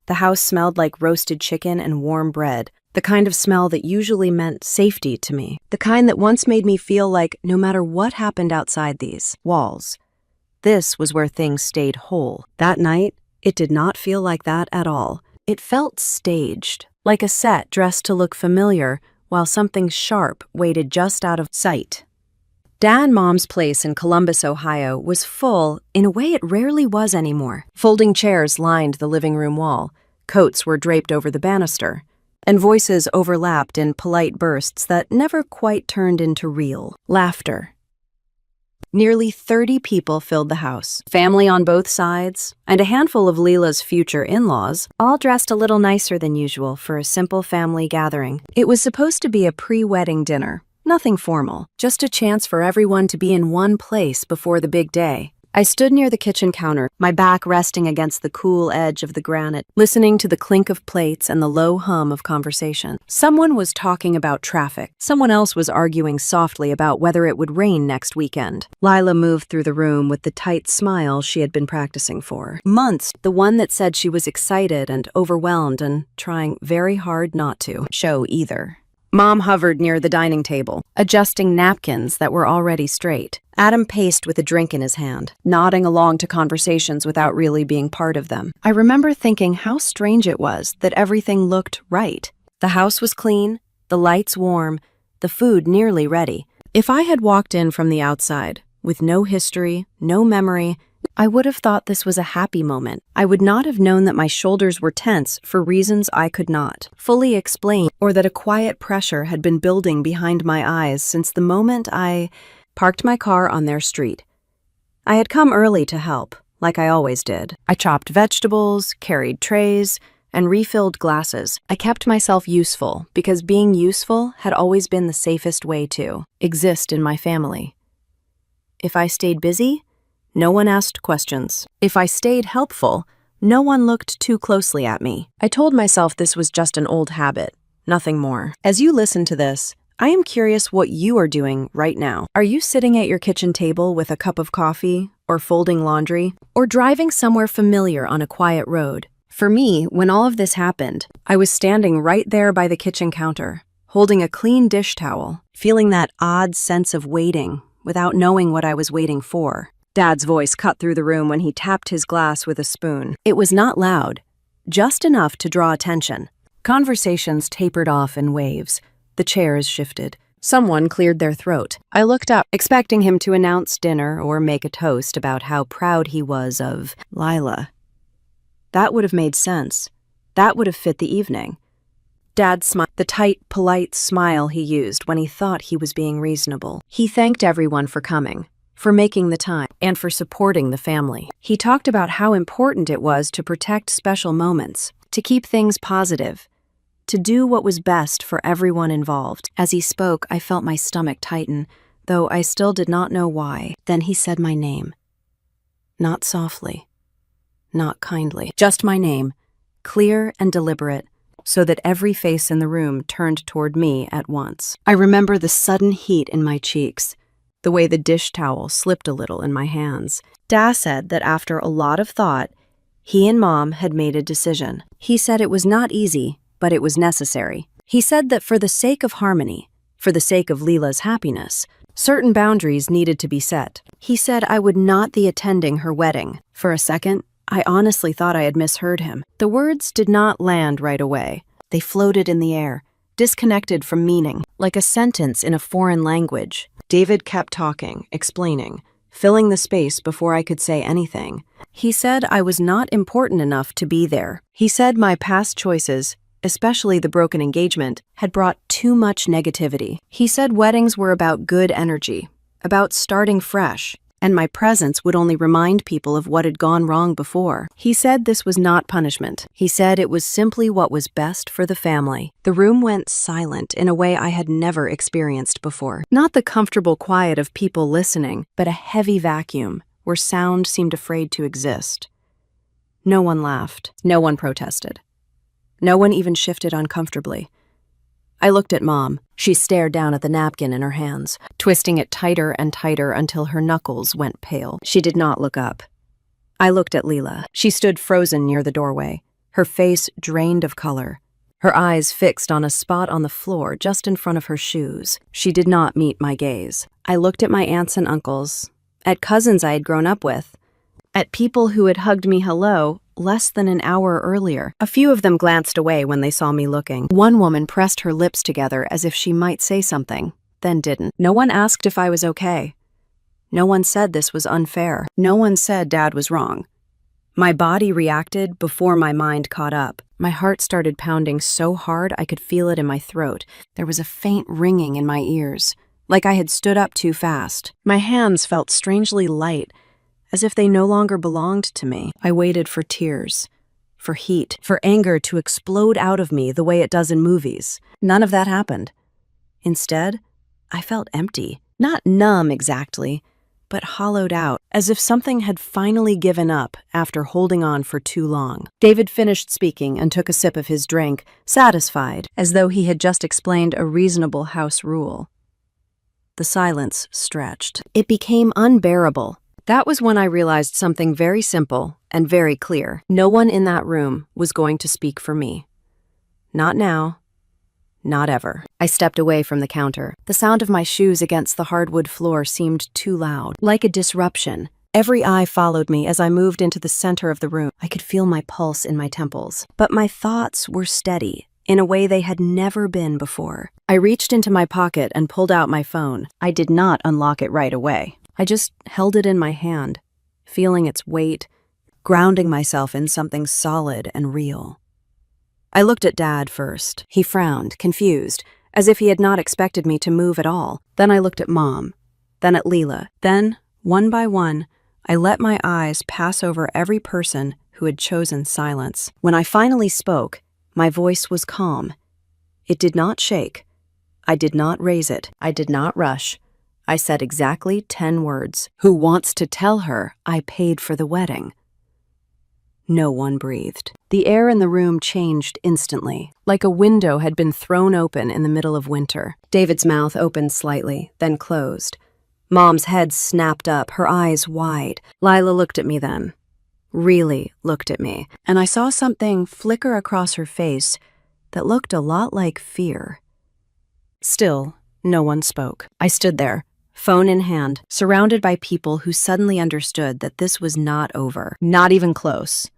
The house smelled like roasted chicken and warm bread, the kind of smell that usually meant safety to me, the kind that once made me feel like no matter what happened outside these walls, this was where things stayed whole. That night, it did not feel like that at all. It felt staged, like a set dressed to look familiar while something sharp waited just out of sight. Dad and Mom's place in Columbus, Ohio was full in a way it rarely was anymore. Folding chairs lined the living room wall, coats were draped over the banister, and voices overlapped in polite bursts that never quite turned into real laughter. Nearly 30 people filled the house, family on both sides, and a handful of Leela's future in-laws, all dressed a little nicer than usual for a simple family gathering. It was supposed to be a pre-wedding dinner, nothing formal, just a chance for everyone to be in one place before the big day. I stood near the kitchen counter, my back resting against the cool edge of the granite, listening to the clink of plates and the low hum of conversation. Someone was talking about traffic. Someone else was arguing softly about whether it would rain next weekend. Lila moved through the room with the tight smile she had been practicing for months, the one that said she was excited and overwhelmed and trying very hard not to show either. Mom hovered near the dining table, adjusting napkins that were already straight. Adam paced with a drink in his hand, nodding along to conversations without really being part of them. I remember thinking how strange it was that everything looked right. The house was clean, the lights warm, the food nearly ready. If I had walked in from the outside, with no history, no memory, I would have thought this was a happy moment. I would not have known that my shoulders were tense for reasons I could not fully explain, or that a quiet pressure had been building behind my eyes since the moment I parked my car on their street. I had come early to help, like I always did. I chopped vegetables, carried trays, and refilled glasses. I kept myself useful because being useful had always been the safest way to exist in my family. If I stayed busy, no one asked questions. If I stayed helpful, no one looked too closely at me. I told myself this was just an old habit, nothing more. As you listen to this, I am curious what you are doing right now. Are you sitting at your kitchen table with a cup of coffee, or folding laundry, or driving somewhere familiar on a quiet road? For me, when all of this happened, I was standing right there by the kitchen counter, holding a clean dish towel, feeling that odd sense of waiting without knowing what I was waiting for. Dad's voice cut through the room when he tapped his glass with a spoon. It was not loud, just enough to draw attention. Conversations tapered off in waves. The chairs shifted. Someone cleared their throat. I looked up, expecting him to announce dinner or make a toast about how proud he was of Lila. That would have made sense. That would have fit the evening. Dad smiled, the tight, polite smile he used when he thought he was being reasonable. He thanked everyone for coming, for making the time, and for supporting the family. He talked about how important it was to protect special moments, to keep things positive, to do what was best for everyone involved. As he spoke, I felt my stomach tighten, though I still did not know why. Then he said my name. Not softly, not kindly, just my name, clear and deliberate, so that every face in the room turned toward me at once. I remember the sudden heat in my cheeks, the way the dish towel slipped a little in my hands. Dad said that after a lot of thought, he and Mom had made a decision. He said it was not easy, but it was necessary. He said that for the sake of harmony, for the sake of Leela's happiness, certain boundaries needed to be set. He said I would not be attending her wedding. For a second, I honestly thought I had misheard him. The words did not land right away. They floated in the air, disconnected from meaning, like a sentence in a foreign language. David kept talking, explaining, filling the space before I could say anything. He said I was not important enough to be there. He said my past choices, especially the broken engagement, had brought too much negativity. He said weddings were about good energy, about starting fresh, and my presence would only remind people of what had gone wrong before. He said this was not punishment. He said it was simply what was best for the family. The room went silent in a way I had never experienced before. Not the comfortable quiet of people listening, but a heavy vacuum where sound seemed afraid to exist. No one laughed. No one protested. No one even shifted uncomfortably. I looked at Mom. She stared down at the napkin in her hands, twisting it tighter and tighter until her knuckles went pale. She did not look up. I looked at Leela. She stood frozen near the doorway, her face drained of color, her eyes fixed on a spot on the floor just in front of her shoes. She did not meet my gaze. I looked at my aunts and uncles, at cousins I had grown up with, at people who had hugged me hello less than an hour earlier. A few of them glanced away when they saw me looking. One woman pressed her lips together as if she might say something, then didn't. No one asked if I was okay. No one said this was unfair. No one said Dad was wrong. My body reacted before my mind caught up. My heart started pounding so hard I could feel it in my throat. There was a faint ringing in my ears, like I had stood up too fast. My hands felt strangely light, as if they no longer belonged to me. I waited for tears, for heat, for anger to explode out of me the way it does in movies. None of that happened. Instead, I felt empty. Not numb exactly, but hollowed out, as if something had finally given up after holding on for too long. David finished speaking and took a sip of his drink, satisfied, as though he had just explained a reasonable house rule. The silence stretched. It became unbearable. That was when I realized something very simple and very clear. No one in that room was going to speak for me. Not now. Not ever. I stepped away from the counter. The sound of my shoes against the hardwood floor seemed too loud, like a disruption. Every eye followed me as I moved into the center of the room. I could feel my pulse in my temples, but my thoughts were steady in a way they had never been before. I reached into my pocket and pulled out my phone. I did not unlock it right away. I just held it in my hand, feeling its weight, grounding myself in something solid and real. I looked at Dad first. He frowned, confused, as if he had not expected me to move at all. Then I looked at Mom, then at Leela. Then, one by one, I let my eyes pass over every person who had chosen silence. When I finally spoke, my voice was calm. It did not shake. I did not raise it. I did not rush. I said exactly 10 words. Who wants to tell her I paid for the wedding? No one breathed. The air in the room changed instantly, like a window had been thrown open in the middle of winter. David's mouth opened slightly, then closed. Mom's head snapped up, her eyes wide. Lila looked at me then. Really looked at me, and I saw something flicker across her face that looked a lot like fear. Still, no one spoke. I stood there, phone in hand, surrounded by people who suddenly understood that this was not over, not even close.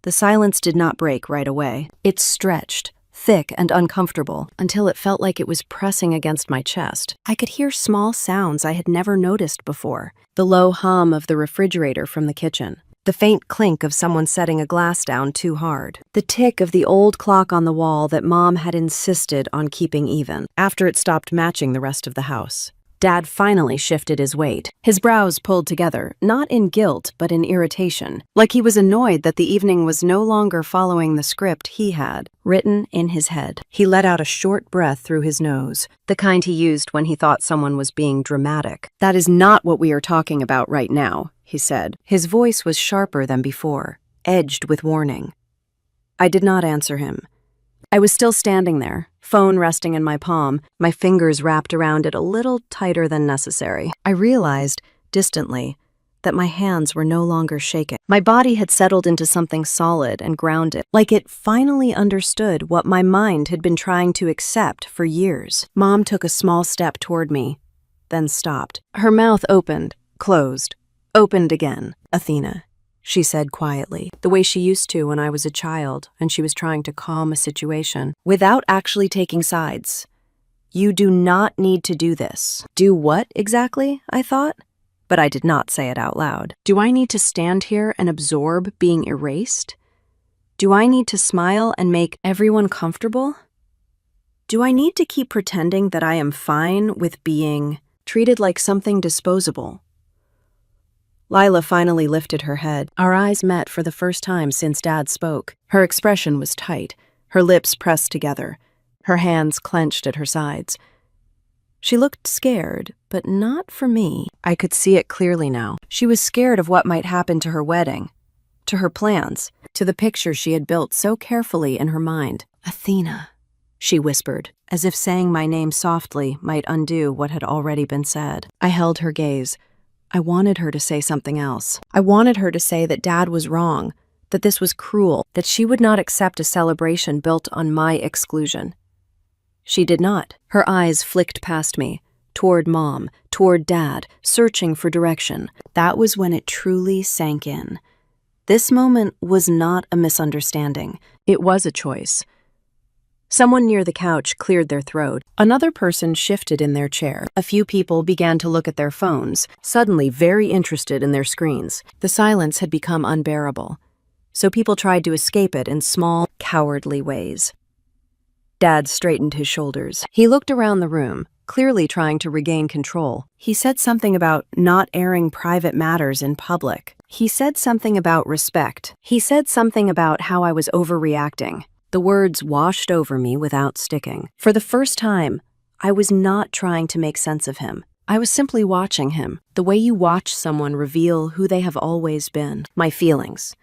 The silence did not break right away. It stretched, thick and uncomfortable, until it felt like it was pressing against my chest. I could hear small sounds I had never noticed before. The low hum of the refrigerator from the kitchen. The faint clink of someone setting a glass down too hard. The tick of the old clock on the wall that Mom had insisted on keeping even, after it stopped matching the rest of the house. Dad finally shifted his weight. His brows pulled together, not in guilt, but in irritation, like he was annoyed that the evening was no longer following the script he had written in his head. He let out a short breath through his nose, the kind he used when he thought someone was being dramatic. "That is not what we are talking about right now," he said. His voice was sharper than before, edged with warning. I did not answer him. I was still standing there, phone resting in my palm, my fingers wrapped around it a little tighter than necessary. I realized, distantly, that my hands were no longer shaking. My body had settled into something solid and grounded, like it finally understood what my mind had been trying to accept for years. Mom took a small step toward me, then stopped. Her mouth opened, closed, opened again. "Athena," she said quietly, the way she used to when I was a child and she was trying to calm a situation, without actually taking sides. "You do not need to do this." Do what exactly? I thought. But I did not say it out loud. Do I need to stand here and absorb being erased? Do I need to smile and make everyone comfortable? Do I need to keep pretending that I am fine with being treated like something disposable? Lila finally lifted her head. Our eyes met for the first time since Dad spoke. Her expression was tight, her lips pressed together, her hands clenched at her sides. She looked scared, but not for me. I could see it clearly now. She was scared of what might happen to her wedding, to her plans, to the picture she had built so carefully in her mind. "Athena," she whispered, as if saying my name softly might undo what had already been said. I held her gaze. I wanted her to say something else. I wanted her to say that Dad was wrong, that this was cruel, that she would not accept a celebration built on my exclusion. She did not. Her eyes flicked past me, toward Mom, toward Dad, searching for direction. That was when it truly sank in. This moment was not a misunderstanding. It was a choice. Someone near the couch cleared their throat. Another person shifted in their chair. A few people began to look at their phones, suddenly very interested in their screens. The silence had become unbearable, so people tried to escape it in small, cowardly ways. Dad straightened his shoulders. He looked around the room, clearly trying to regain control. He said something about not airing private matters in public. He said something about respect. He said something about how I was overreacting. The words washed over me without sticking. For the first time, I was not trying to make sense of him. I was simply watching him, the way you watch someone reveal who they have always been. My feelings.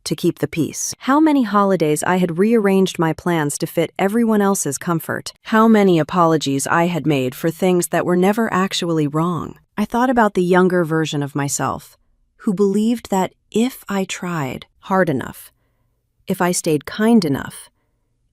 To keep the peace. How many holidays I had rearranged my plans to fit everyone else's comfort. How many apologies I had made for things that were never actually wrong. I thought about the younger version of myself, who believed that if I tried hard enough, if I stayed kind enough,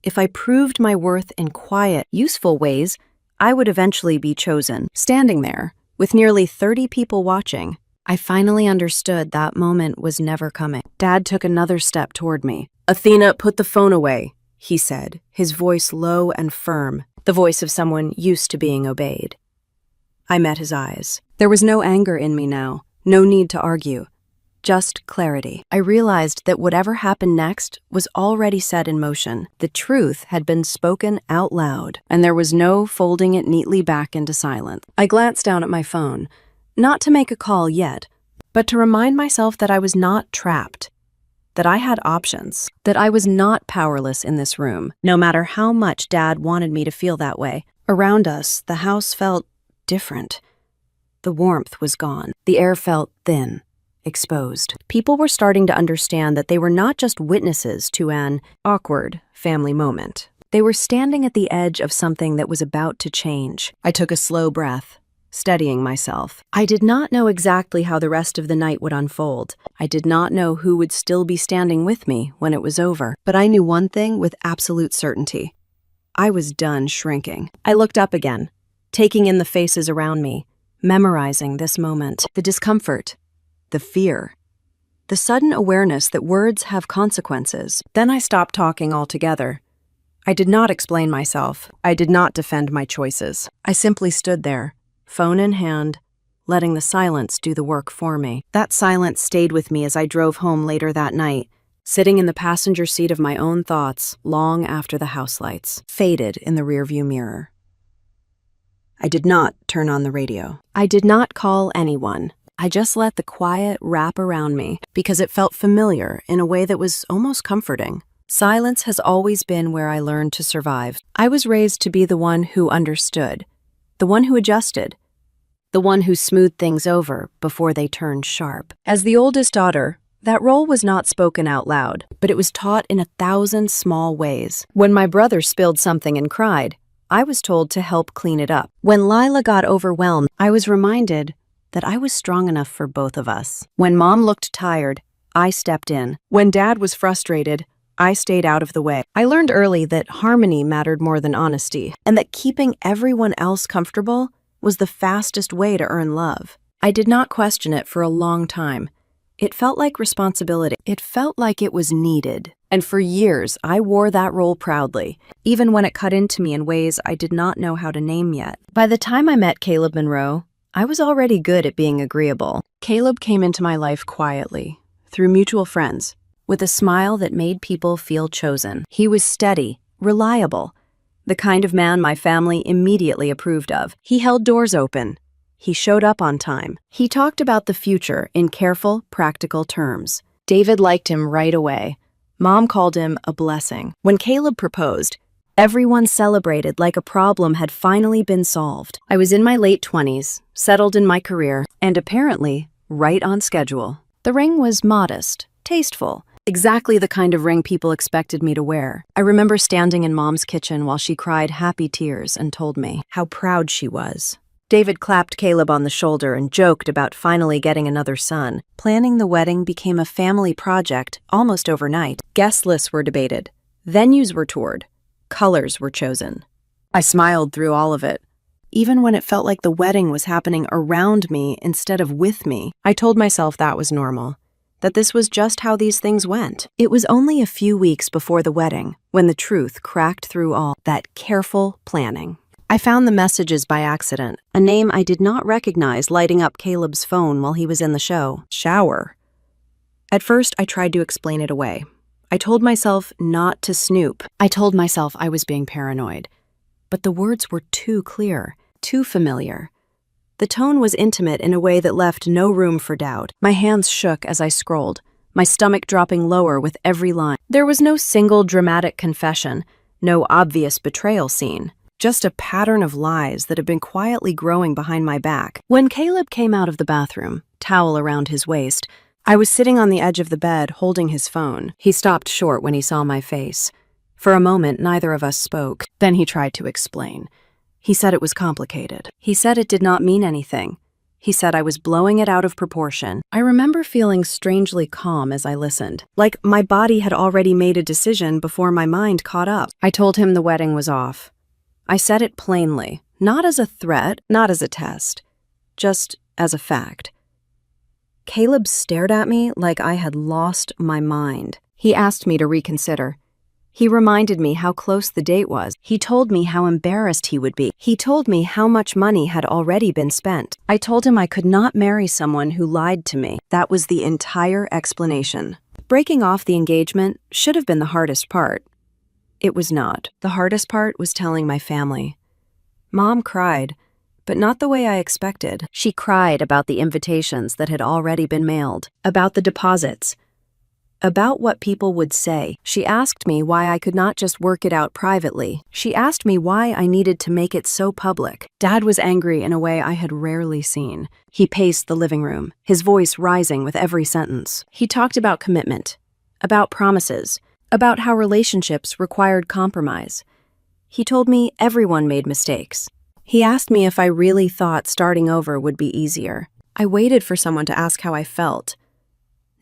if I proved my worth in quiet, useful ways, I would eventually be chosen. Standing there, with nearly 30 people watching, I finally understood that moment was never coming. Dad took another step toward me. "Athena, put the phone away," he said, his voice low and firm, the voice of someone used to being obeyed. I met his eyes. There was no anger in me now, no need to argue. Just clarity. I realized that whatever happened next was already set in motion. The truth had been spoken out loud, and there was no folding it neatly back into silence. I glanced down at my phone, not to make a call yet, but to remind myself that I was not trapped, that I had options, that I was not powerless in this room, no matter how much Dad wanted me to feel that way. Around us, the house felt different. The warmth was gone. The air felt thin. Exposed. People were starting to understand that they were not just witnesses to an awkward family moment. They were standing at the edge of something that was about to change. I took a slow breath, steadying myself. I did not know exactly how the rest of the night would unfold. I did not know who would still be standing with me when it was over. But I knew one thing with absolute certainty. I was done shrinking. I looked up again, taking in the faces around me, memorizing this moment. The discomfort. The fear. The sudden awareness that words have consequences. Then I stopped talking altogether. I did not explain myself. I did not defend my choices. I simply stood there, phone in hand, letting the silence do the work for me. That silence stayed with me as I drove home later that night, sitting in the passenger seat of my own thoughts long after the house lights faded in the rearview mirror. I did not turn on the radio. I did not call anyone. I just let the quiet wrap around me because it felt familiar in a way that was almost comforting. Silence has always been where I learned to survive. I was raised to be the one who understood, the one who adjusted, the one who smoothed things over before they turned sharp. As the oldest daughter, that role was not spoken out loud, but it was taught in 1,000 small ways. When my brother spilled something and cried, I was told to help clean it up. When Lila got overwhelmed, I was reminded that I was strong enough for both of us. When Mom looked tired, I stepped in. When Dad was frustrated, I stayed out of the way. I learned early that harmony mattered more than honesty, and that keeping everyone else comfortable was the fastest way to earn love. I did not question it for a long time. It felt like responsibility. It felt like it was needed. And for years, I wore that role proudly, even when it cut into me in ways I did not know how to name yet. By the time I met Caleb Monroe, I was already good at being agreeable. Caleb came into my life quietly, through mutual friends, with a smile that made people feel chosen. He was steady, reliable, the kind of man my family immediately approved of. He held doors open. He showed up on time. He talked about the future in careful, practical terms. David liked him right away. Mom called him a blessing. When Caleb proposed, everyone celebrated like a problem had finally been solved. I was in my late 20s, settled in my career, and apparently right on schedule. The ring was modest, tasteful, exactly the kind of ring people expected me to wear. I remember standing in Mom's kitchen while she cried happy tears and told me how proud she was. David clapped Caleb on the shoulder and joked about finally getting another son. Planning the wedding became a family project almost overnight. Guest lists were debated. Venues were toured. Colors were chosen. I smiled through all of it. Even when it felt like the wedding was happening around me instead of with me, I told myself that was normal, that this was just how these things went. It was only a few weeks before the wedding when the truth cracked through all that careful planning. I found the messages by accident, a name I did not recognize lighting up Caleb's phone while he was in the show. Shower. At first, I tried to explain it away. I told myself not to snoop. I told myself I was being paranoid. But the words were too clear, too familiar. The tone was intimate in a way that left no room for doubt. My hands shook as I scrolled, my stomach dropping lower with every line. There was no single dramatic confession, no obvious betrayal scene. Just a pattern of lies that had been quietly growing behind my back. When Caleb came out of the bathroom, towel around his waist, I was sitting on the edge of the bed holding his phone. He stopped short when he saw my face. For a moment, neither of us spoke. Then he tried to explain. He said it was complicated. He said it did not mean anything. He said I was blowing it out of proportion. I remember feeling strangely calm as I listened, like my body had already made a decision before my mind caught up. I told him the wedding was off. I said it plainly, not as a threat, not as a test, just as a fact. Caleb stared at me like I had lost my mind. He asked me to reconsider. He reminded me how close the date was. He told me how embarrassed he would be. He told me how much money had already been spent. I told him I could not marry someone who lied to me. That was the entire explanation. Breaking off the engagement should have been the hardest part. It was not. The hardest part was telling my family. Mom cried, but not the way I expected. She cried about the invitations that had already been mailed, about the deposits, about what people would say. She asked me why I could not just work it out privately. She asked me why I needed to make it so public. Dad was angry in a way I had rarely seen. He paced the living room, his voice rising with every sentence. He talked about commitment, about promises, about how relationships required compromise. He told me everyone made mistakes. He asked me if I really thought starting over would be easier. I waited for someone to ask how I felt.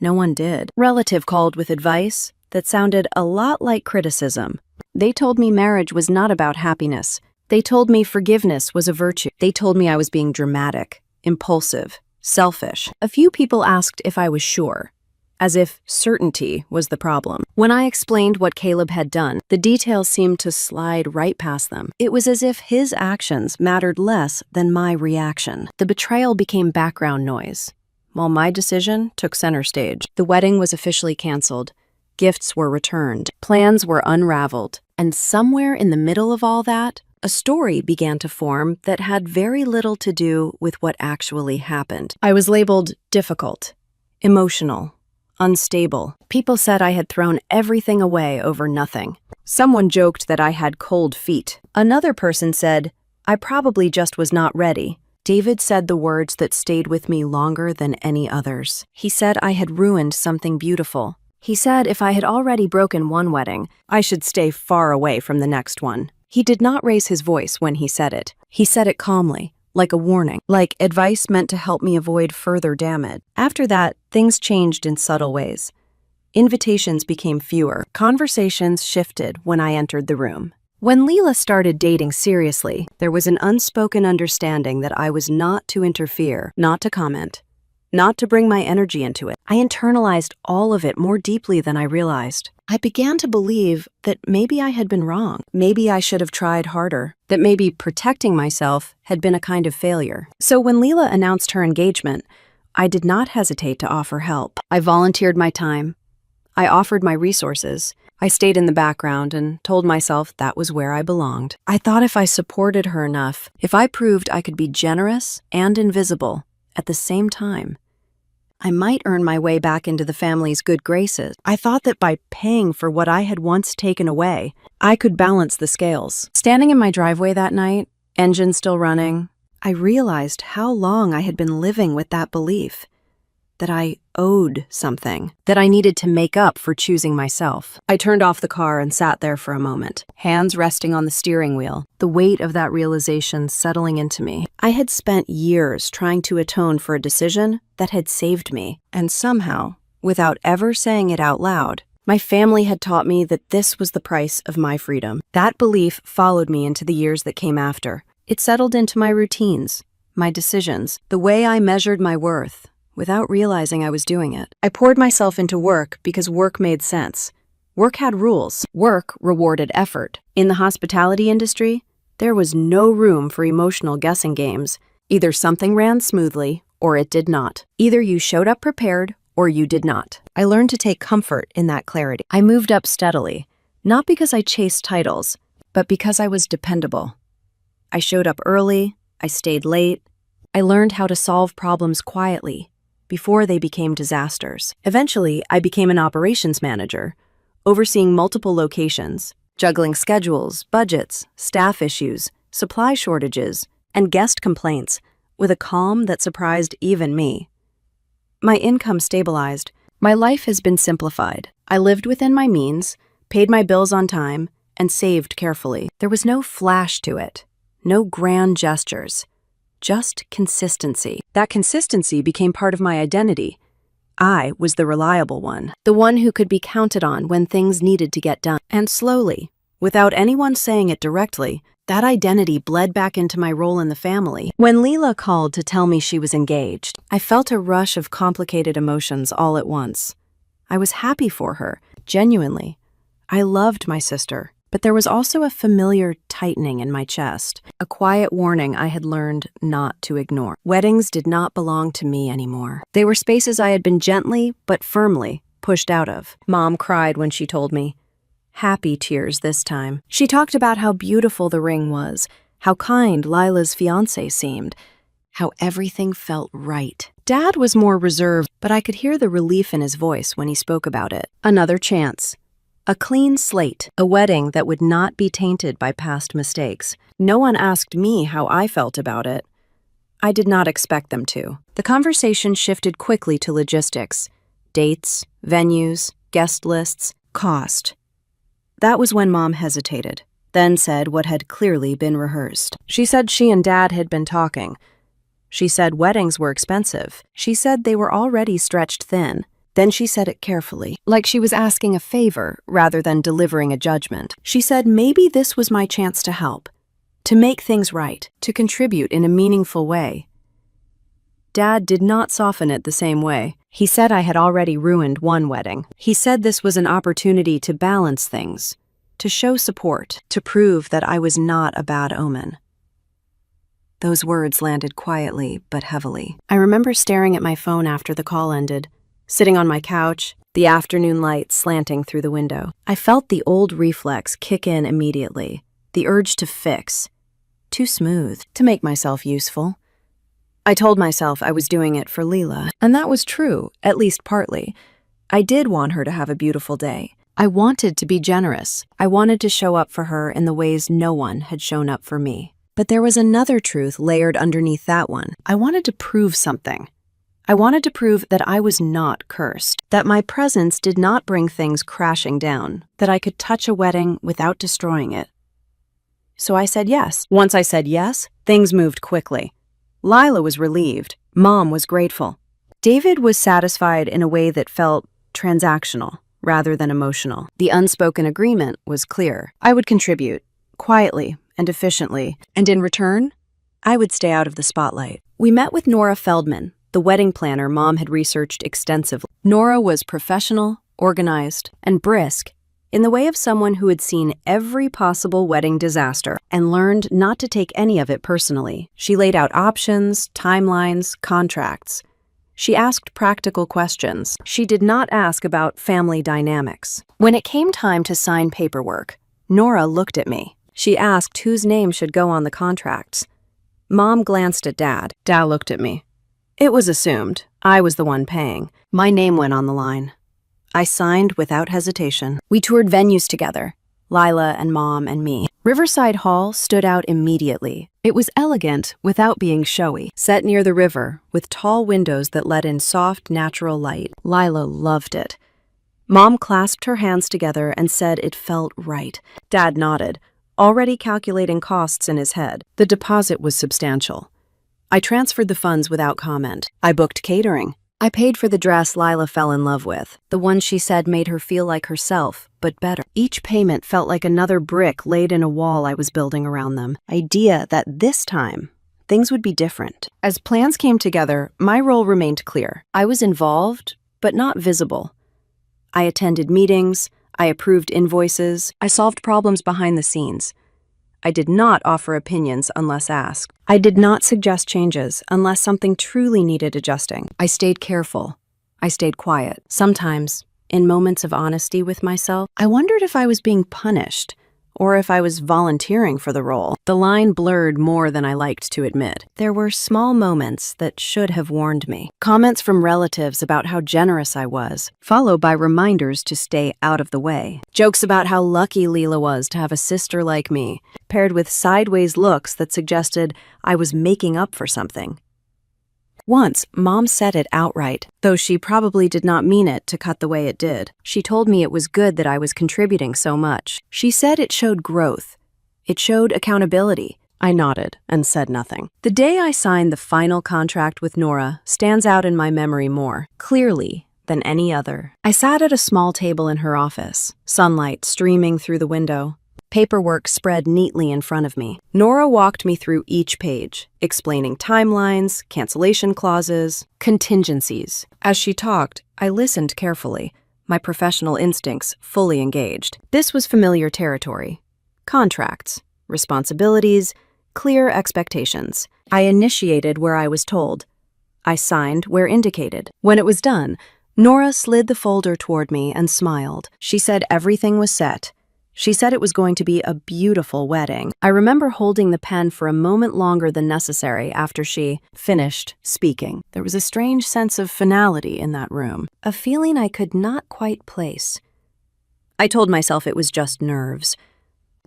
No one did. Relative called with advice that sounded a lot like criticism. They told me marriage was not about happiness. They told me forgiveness was a virtue. They told me I was being dramatic, impulsive, selfish. A few people asked if I was sure, as if certainty was the problem. When I explained what Caleb had done, the details seemed to slide right past them. It was as if his actions mattered less than my reaction. The betrayal became background noise, while my decision took center stage. The wedding was officially canceled. Gifts were returned. Plans were unraveled. And somewhere in the middle of all that, a story began to form that had very little to do with what actually happened. I was labeled difficult, emotional, unstable. People said I had thrown everything away over nothing. Someone joked that I had cold feet. Another person said, I probably just was not ready. David said the words that stayed with me longer than any others. He said I had ruined something beautiful. He said if I had already broken one wedding, I should stay far away from the next one. He did not raise his voice when he said it. He said it calmly, like a warning, like advice meant to help me avoid further damage. After that, things changed in subtle ways. Invitations became fewer. Conversations shifted when I entered the room. When Leela started dating seriously, there was an unspoken understanding that I was not to interfere, not to comment, not to bring my energy into it. I internalized all of it more deeply than I realized. I began to believe that maybe I had been wrong. Maybe I should have tried harder. That maybe protecting myself had been a kind of failure. So when Leela announced her engagement, I did not hesitate to offer help. I volunteered my time. I offered my resources. I stayed in the background and told myself that was where I belonged. I thought if I supported her enough, if I proved I could be generous and invisible at the same time, I might earn my way back into the family's good graces. I thought that by paying for what I had once taken away, I could balance the scales. Standing in my driveway that night, engine still running, I realized how long I had been living with that belief. that I owed something, that I needed to make up for choosing myself. I turned off the car and sat there for a moment, hands resting on the steering wheel, the weight of that realization settling into me. I had spent years trying to atone for a decision that had saved me, and somehow, without ever saying it out loud, my family had taught me that this was the price of my freedom. That belief followed me into the years that came after. It settled into my routines, my decisions, the way I measured my worth, without realizing I was doing it. I poured myself into work because work made sense. Work had rules. Work rewarded effort. In the hospitality industry, there was no room for emotional guessing games. Either something ran smoothly or it did not. Either you showed up prepared or you did not. I learned to take comfort in that clarity. I moved up steadily, not because I chased titles, but because I was dependable. I showed up early, I stayed late. I learned how to solve problems quietly, before they became disasters. Eventually, I became an operations manager, overseeing multiple locations, juggling schedules, budgets, staff issues, supply shortages, and guest complaints with a calm that surprised even me. My income stabilized. My life has been simplified. I lived within my means, paid my bills on time, and saved carefully. There was no flash to it, no grand gestures. Just consistency. That consistency became part of my identity. I was the reliable one, the one who could be counted on when things needed to get done. And slowly, without anyone saying it directly, that identity bled back into my role in the family. When Leela called to tell me she was engaged, I felt a rush of complicated emotions all at once. I was happy for her, genuinely. I loved my sister. But there was also a familiar tightening in my chest, a quiet warning I had learned not to ignore. Weddings did not belong to me anymore. They were spaces I had been gently but firmly pushed out of. Mom cried when she told me. Happy tears this time. She talked about how beautiful the ring was, how kind Lila's fiancé seemed, how everything felt right. Dad was more reserved, but I could hear the relief in his voice when he spoke about it. Another chance. A clean slate, a wedding that would not be tainted by past mistakes. No one asked me how I felt about it. I did not expect them to. The conversation shifted quickly to logistics. Dates, venues, guest lists, cost. That was when Mom hesitated, then said what had clearly been rehearsed. She said she and Dad had been talking. She said weddings were expensive. She said they were already stretched thin. Then she said it carefully, like she was asking a favor rather than delivering a judgment. She said maybe this was my chance to help, to make things right, to contribute in a meaningful way. Dad did not soften it the same way. He said I had already ruined one wedding. He said this was an opportunity to balance things, to show support, to prove that I was not a bad omen. Those words landed quietly but heavily. I remember staring at my phone after the call ended, sitting on my couch, the afternoon light slanting through the window. I felt the old reflex kick in immediately, the urge to fix, too smooth, to make myself useful. I told myself I was doing it for Leela, and that was true, at least partly. I did want her to have a beautiful day. I wanted to be generous. I wanted to show up for her in the ways no one had shown up for me. But there was another truth layered underneath that one. I wanted to prove something. I wanted to prove that I was not cursed, that my presence did not bring things crashing down, that I could touch a wedding without destroying it. So I said yes. Once I said yes, things moved quickly. Lila was relieved. Mom was grateful. David was satisfied in a way that felt transactional rather than emotional. The unspoken agreement was clear. I would contribute, quietly and efficiently, and in return, I would stay out of the spotlight. We met with Nora Feldman, the wedding planner Mom had researched extensively. Nora was professional, organized, and brisk, in the way of someone who had seen every possible wedding disaster and learned not to take any of it personally. She laid out options, timelines, contracts. She asked practical questions. She did not ask about family dynamics. When it came time to sign paperwork, Nora looked at me. She asked whose name should go on the contracts. Mom glanced at Dad. Dad looked at me. It was assumed I was the one paying. My name went on the line. I signed without hesitation. We toured venues together, Lila and Mom and me. Riverside Hall stood out immediately. It was elegant without being showy, set near the river with tall windows that let in soft, natural light. Lila loved it. Mom clasped her hands together and said it felt right. Dad nodded, already calculating costs in his head. The deposit was substantial. I transferred the funds without comment. I booked catering. I paid for the dress Lila fell in love with, the one she said made her feel like herself, but better. Each payment felt like another brick laid in a wall I was building around them. Idea that this time, things would be different. As plans came together, my role remained clear. I was involved, but not visible. I attended meetings, I approved invoices, I solved problems behind the scenes. I did not offer opinions unless asked. I did not suggest changes unless something truly needed adjusting. I stayed careful. I stayed quiet. Sometimes, in moments of honesty with myself, I wondered if I was being punished or if I was volunteering for the role. The line blurred more than I liked to admit. There were small moments that should have warned me. Comments from relatives about how generous I was, followed by reminders to stay out of the way. Jokes about how lucky Leela was to have a sister like me, paired with sideways looks that suggested I was making up for something. Once, Mom said it outright, though she probably did not mean it to cut the way it did. She told me it was good that I was contributing so much. She said it showed growth. It showed accountability. I nodded and said nothing. The day I signed the final contract with Nora stands out in my memory more clearly than any other. I sat at a small table in her office, sunlight streaming through the window. Paperwork spread neatly in front of me. Nora walked me through each page, explaining timelines, cancellation clauses, contingencies. As she talked, I listened carefully, my professional instincts fully engaged. This was familiar territory. Contracts, responsibilities, clear expectations. I initiated where I was told. I signed where indicated. When it was done, Nora slid the folder toward me and smiled. She said everything was set. She said it was going to be a beautiful wedding. I remember holding the pen for a moment longer than necessary after she finished speaking. There was a strange sense of finality in that room, a feeling I could not quite place. I told myself it was just nerves,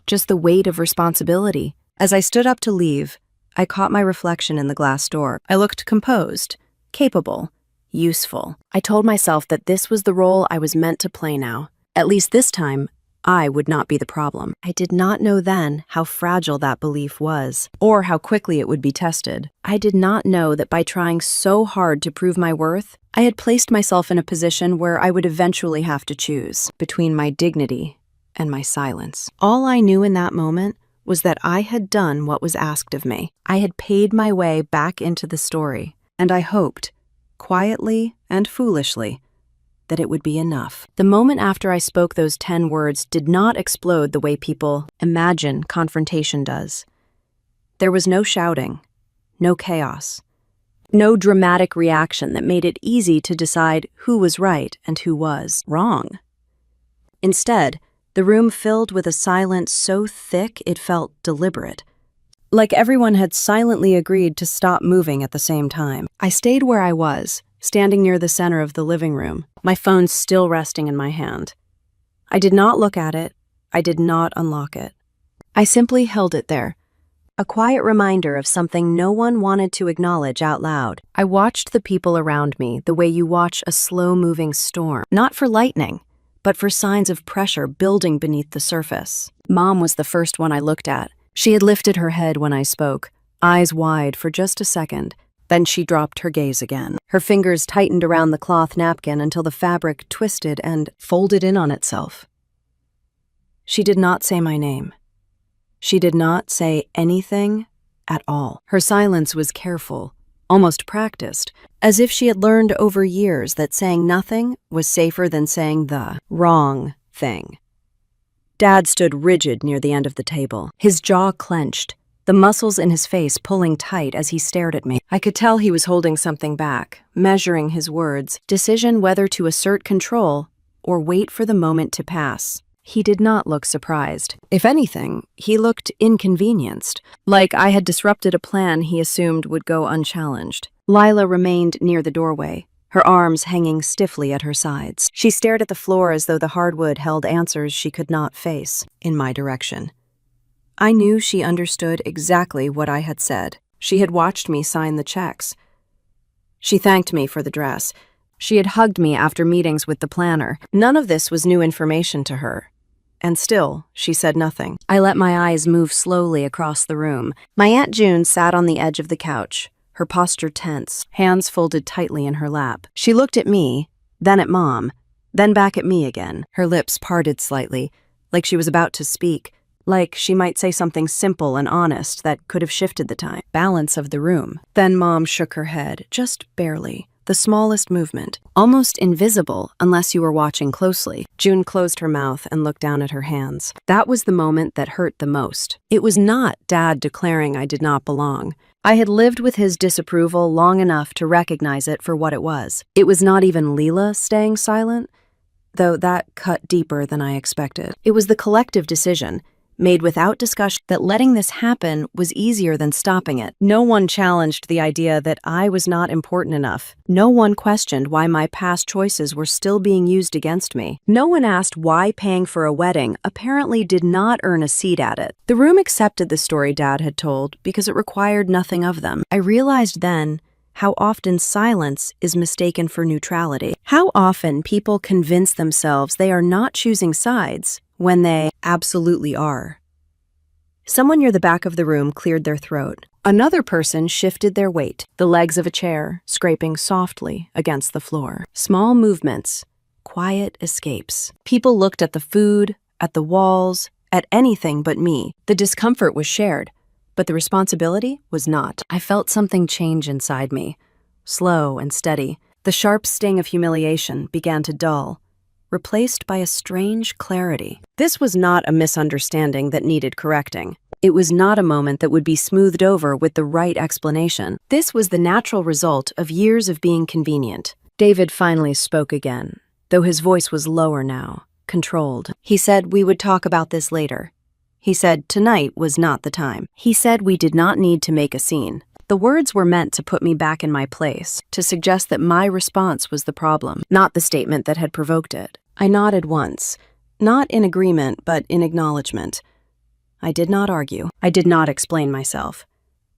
just the weight of responsibility. As I stood up to leave, I caught my reflection in the glass door. I looked composed, capable, useful. I told myself that this was the role I was meant to play now. At least this time, I would not be the problem. I did not know then how fragile that belief was, or how quickly it would be tested. I did not know that by trying so hard to prove my worth, I had placed myself in a position where I would eventually have to choose between my dignity and my silence. All I knew in that moment was that I had done what was asked of me. I had paid my way back into the story, and I hoped, quietly and foolishly, that it would be enough. The moment after I spoke those 10 words did not explode the way people imagine confrontation does. There was no shouting, no chaos, no dramatic reaction that made it easy to decide who was right and who was wrong. Instead, the room filled with a silence so thick it felt deliberate, like everyone had silently agreed to stop moving at the same time. I stayed where I was, standing near the center of the living room, my phone still resting in my hand. I did not look at it. I did not unlock it. I simply held it there, a quiet reminder of something no one wanted to acknowledge out loud. I watched the people around me the way you watch a slow-moving storm, not for lightning, but for signs of pressure building beneath the surface. Mom was the first one I looked at. She had lifted her head when I spoke, eyes wide for just a second. Then she dropped her gaze again. Her fingers tightened around the cloth napkin until the fabric twisted and folded in on itself. She did not say my name. She did not say anything at all. Her silence was careful, almost practiced, as if she had learned over years that saying nothing was safer than saying the wrong thing. Dad stood rigid near the end of the table, his jaw clenched, the muscles in his face pulling tight as he stared at me. I could tell he was holding something back, measuring his words, decision whether to assert control or wait for the moment to pass. He did not look surprised. If anything, he looked inconvenienced, like I had disrupted a plan he assumed would go unchallenged. Lila remained near the doorway, her arms hanging stiffly at her sides. She stared at the floor as though the hardwood held answers she could not face, in my direction. I knew she understood exactly what I had said. She had watched me sign the checks. She thanked me for the dress. She had hugged me after meetings with the planner. None of this was new information to her. And still, she said nothing. I let my eyes move slowly across the room. My Aunt June sat on the edge of the couch, her posture tense, hands folded tightly in her lap. She looked at me, then at Mom, then back at me again. Her lips parted slightly, like she was about to speak, like she might say something simple and honest that could have shifted the balance of the room. Then Mom shook her head, just barely, the smallest movement, almost invisible unless you were watching closely. June closed her mouth and looked down at her hands. That was the moment that hurt the most. It was not Dad declaring I did not belong. I had lived with his disapproval long enough to recognize it for what it was. It was not even Leela staying silent, though that cut deeper than I expected. It was the collective decision, made without discussion, that letting this happen was easier than stopping it. No one challenged the idea that I was not important enough. No one questioned why my past choices were still being used against me. No one asked why paying for a wedding apparently did not earn a seat at it. The room accepted the story Dad had told because it required nothing of them. I realized then how often silence is mistaken for neutrality. How often people convince themselves they are not choosing sides when they absolutely are. Someone near the back of the room cleared their throat. Another person shifted their weight, the legs of a chair scraping softly against the floor. Small movements, quiet escapes. People looked at the food, at the walls, at anything but me. The discomfort was shared, but the responsibility was not. I felt something change inside me, slow and steady. The sharp sting of humiliation began to dull, replaced by a strange clarity. This was not a misunderstanding that needed correcting. It was not a moment that would be smoothed over with the right explanation. This was the natural result of years of being convenient. David finally spoke again, though his voice was lower now, controlled. He said we would talk about this later. He said tonight was not the time. He said we did not need to make a scene. The words were meant to put me back in my place, to suggest that my response was the problem, not the statement that had provoked it. I nodded once, not in agreement, but in acknowledgement. I did not argue. I did not explain myself.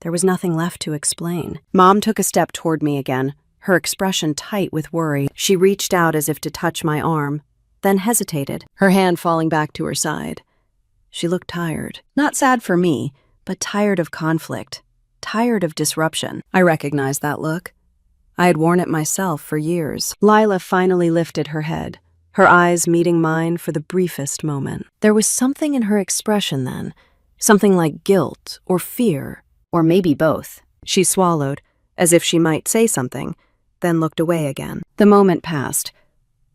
There was nothing left to explain. Mom took a step toward me again, her expression tight with worry. She reached out as if to touch my arm, then hesitated, her hand falling back to her side. She looked tired. Not sad for me, but tired of conflict. Tired of disruption. I recognized that look. I had worn it myself for years. Lila finally lifted her head, her eyes meeting mine for the briefest moment. There was something in her expression then, something like guilt or fear, or maybe both. She swallowed, as if she might say something, then looked away again. The moment passed.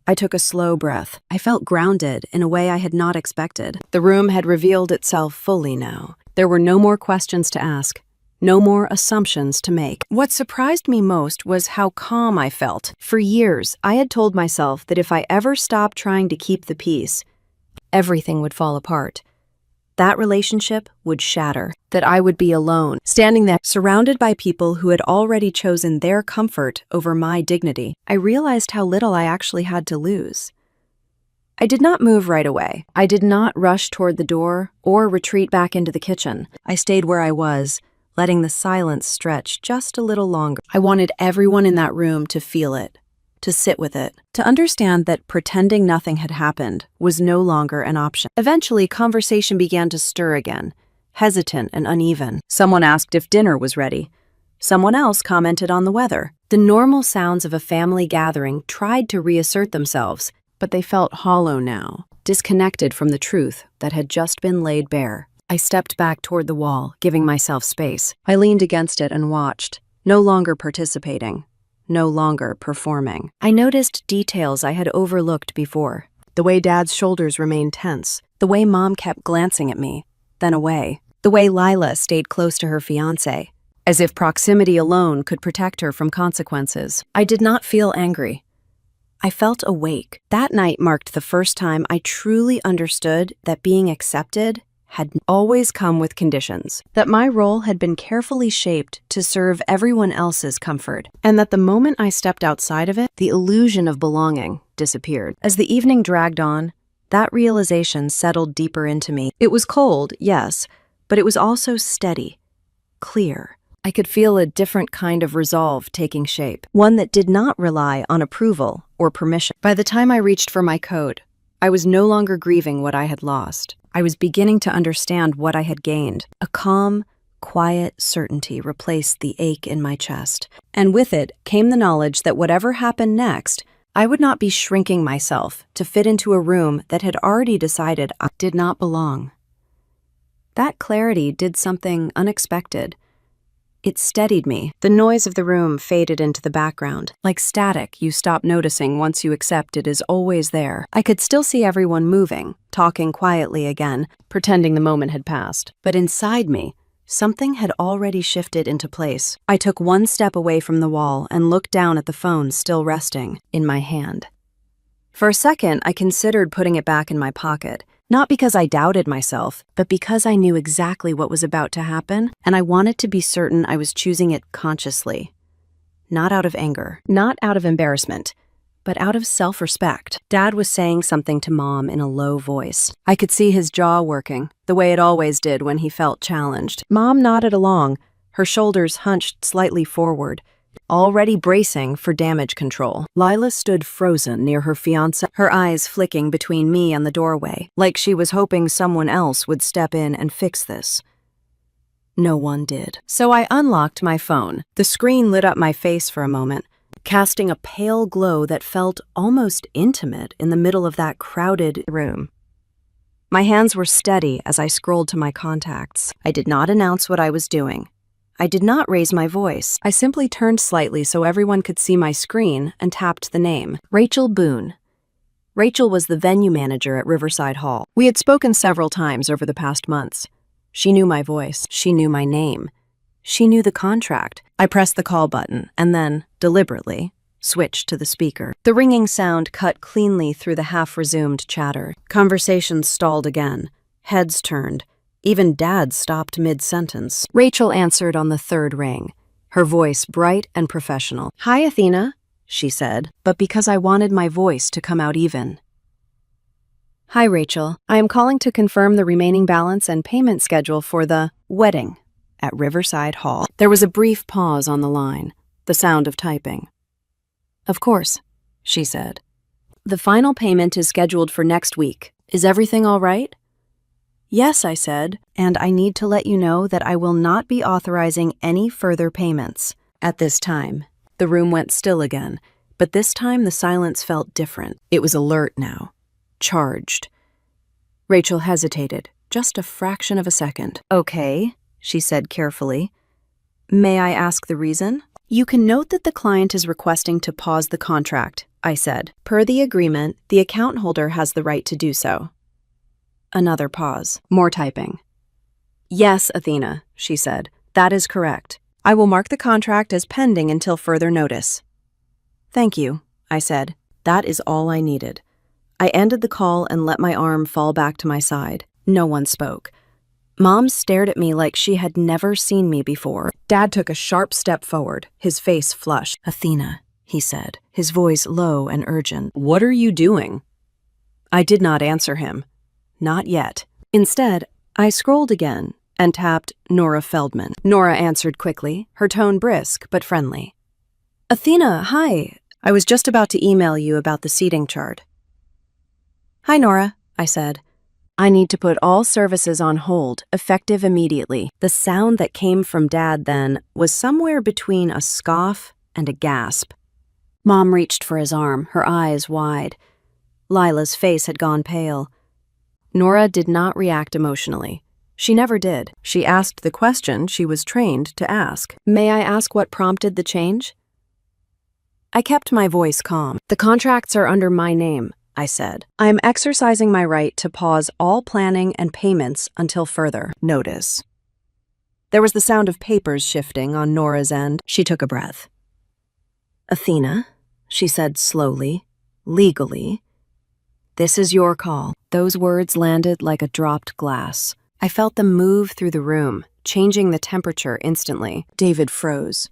I took a slow breath. I felt grounded in a way I had not expected. The room had revealed itself fully now. There were no more questions to ask. No more assumptions to make. What surprised me most was how calm I felt. For years, I had told myself that if I ever stopped trying to keep the peace, everything would fall apart. That relationship would shatter, that I would be alone, standing there, surrounded by people who had already chosen their comfort over my dignity. I realized how little I actually had to lose. I did not move right away. I did not rush toward the door or retreat back into the kitchen. I stayed where I was, letting the silence stretch just a little longer. I wanted everyone in that room to feel it, to sit with it, to understand that pretending nothing had happened was no longer an option. Eventually, conversation began to stir again, hesitant and uneven. Someone asked if dinner was ready. Someone else commented on the weather. The normal sounds of a family gathering tried to reassert themselves, but they felt hollow now, disconnected from the truth that had just been laid bare. I stepped back toward the wall, giving myself space. I leaned against it and watched, no longer participating, no longer performing. I noticed details I had overlooked before. The way Dad's shoulders remained tense, the way Mom kept glancing at me, then away, the way Lila stayed close to her fiancé, as if proximity alone could protect her from consequences. I did not feel angry. I felt awake. That night marked the first time I truly understood that being accepted had always come with conditions, that my role had been carefully shaped to serve everyone else's comfort, and that the moment I stepped outside of it, the illusion of belonging disappeared. As the evening dragged on, that realization settled deeper into me. It was cold, yes, but it was also steady, clear. I could feel a different kind of resolve taking shape, one that did not rely on approval or permission. By the time I reached for my code, I was no longer grieving what I had lost. I was beginning to understand what I had gained. A calm, quiet certainty replaced the ache in my chest, and with it came the knowledge that whatever happened next, I would not be shrinking myself to fit into a room that had already decided I did not belong. That clarity did something unexpected. It steadied me. The noise of the room faded into the background. Like static you stop noticing once you accept it is always there. I could still see everyone moving, talking quietly again, pretending the moment had passed. But inside me, something had already shifted into place. I took one step away from the wall and looked down at the phone still resting in my hand. For a second, I considered putting it back in my pocket. Not because I doubted myself, but because I knew exactly what was about to happen, and I wanted to be certain I was choosing it consciously. Not out of anger, not out of embarrassment, but out of self-respect. Dad was saying something to Mom in a low voice. I could see his jaw working, the way it always did when he felt challenged. Mom nodded along, her shoulders hunched slightly forward, already bracing for damage control. Lila stood frozen near her fiancé, her eyes flicking between me and the doorway, like she was hoping someone else would step in and fix this. No one did. So I unlocked my phone. The screen lit up my face for a moment, casting a pale glow that felt almost intimate in the middle of that crowded room. My hands were steady as I scrolled to my contacts. I did not announce what I was doing. I did not raise my voice. I simply turned slightly so everyone could see my screen and tapped the name. Rachel Boone. Rachel was the venue manager at Riverside Hall. We had spoken several times over the past months. She knew my voice. She knew my name. She knew the contract. I pressed the call button and then, deliberately, switched to the speaker. The ringing sound cut cleanly through the half-resumed chatter. Conversations stalled again. Heads turned. Even Dad stopped mid-sentence. Rachel answered on the third ring, her voice bright and professional. "Hi, Athena," she said, but because I wanted my voice to come out even. "Hi, Rachel. I am calling to confirm the remaining balance and payment schedule for the wedding at Riverside Hall." There was a brief pause on the line, the sound of typing. "Of course," she said. "The final payment is scheduled for next week. Is everything all right?" "Yes," I said, "and I need to let you know that I will not be authorizing any further payments at this time." The room went still again, but this time the silence felt different. It was alert now, charged. Rachel hesitated, just a fraction of a second. "Okay," she said carefully. "May I ask the reason?" "You can note that the client is requesting to pause the contract," I said. "Per the agreement, the account holder has the right to do so." Another pause. More typing. "Yes, Athena," she said. "That is correct. I will mark the contract as pending until further notice." "Thank you," I said. That is all I needed. I ended the call and let my arm fall back to my side. No one spoke. Mom stared at me like she had never seen me before. Dad took a sharp step forward, his face flushed. "Athena," he said, his voice low and urgent. "What are you doing?" I did not answer him. Not yet. Instead, I scrolled again and tapped Nora Feldman. Nora answered quickly, her tone brisk but friendly. "Athena, hi. I was just about to email you about the seating chart." "Hi, Nora," I said. "I need to put all services on hold, effective immediately." The sound that came from Dad then was somewhere between a scoff and a gasp. Mom reached for his arm, her eyes wide. Lila's face had gone pale. Nora did not react emotionally. She never did. She asked the question she was trained to ask. "May I ask what prompted the change?" I kept my voice calm. "The contracts are under my name," I said. "I am exercising my right to pause all planning and payments until further notice." There was the sound of papers shifting on Nora's end. She took a breath. "Athena," she said slowly, legally, "this is your call." Those words landed like a dropped glass. I felt them move through the room, changing the temperature instantly. David froze.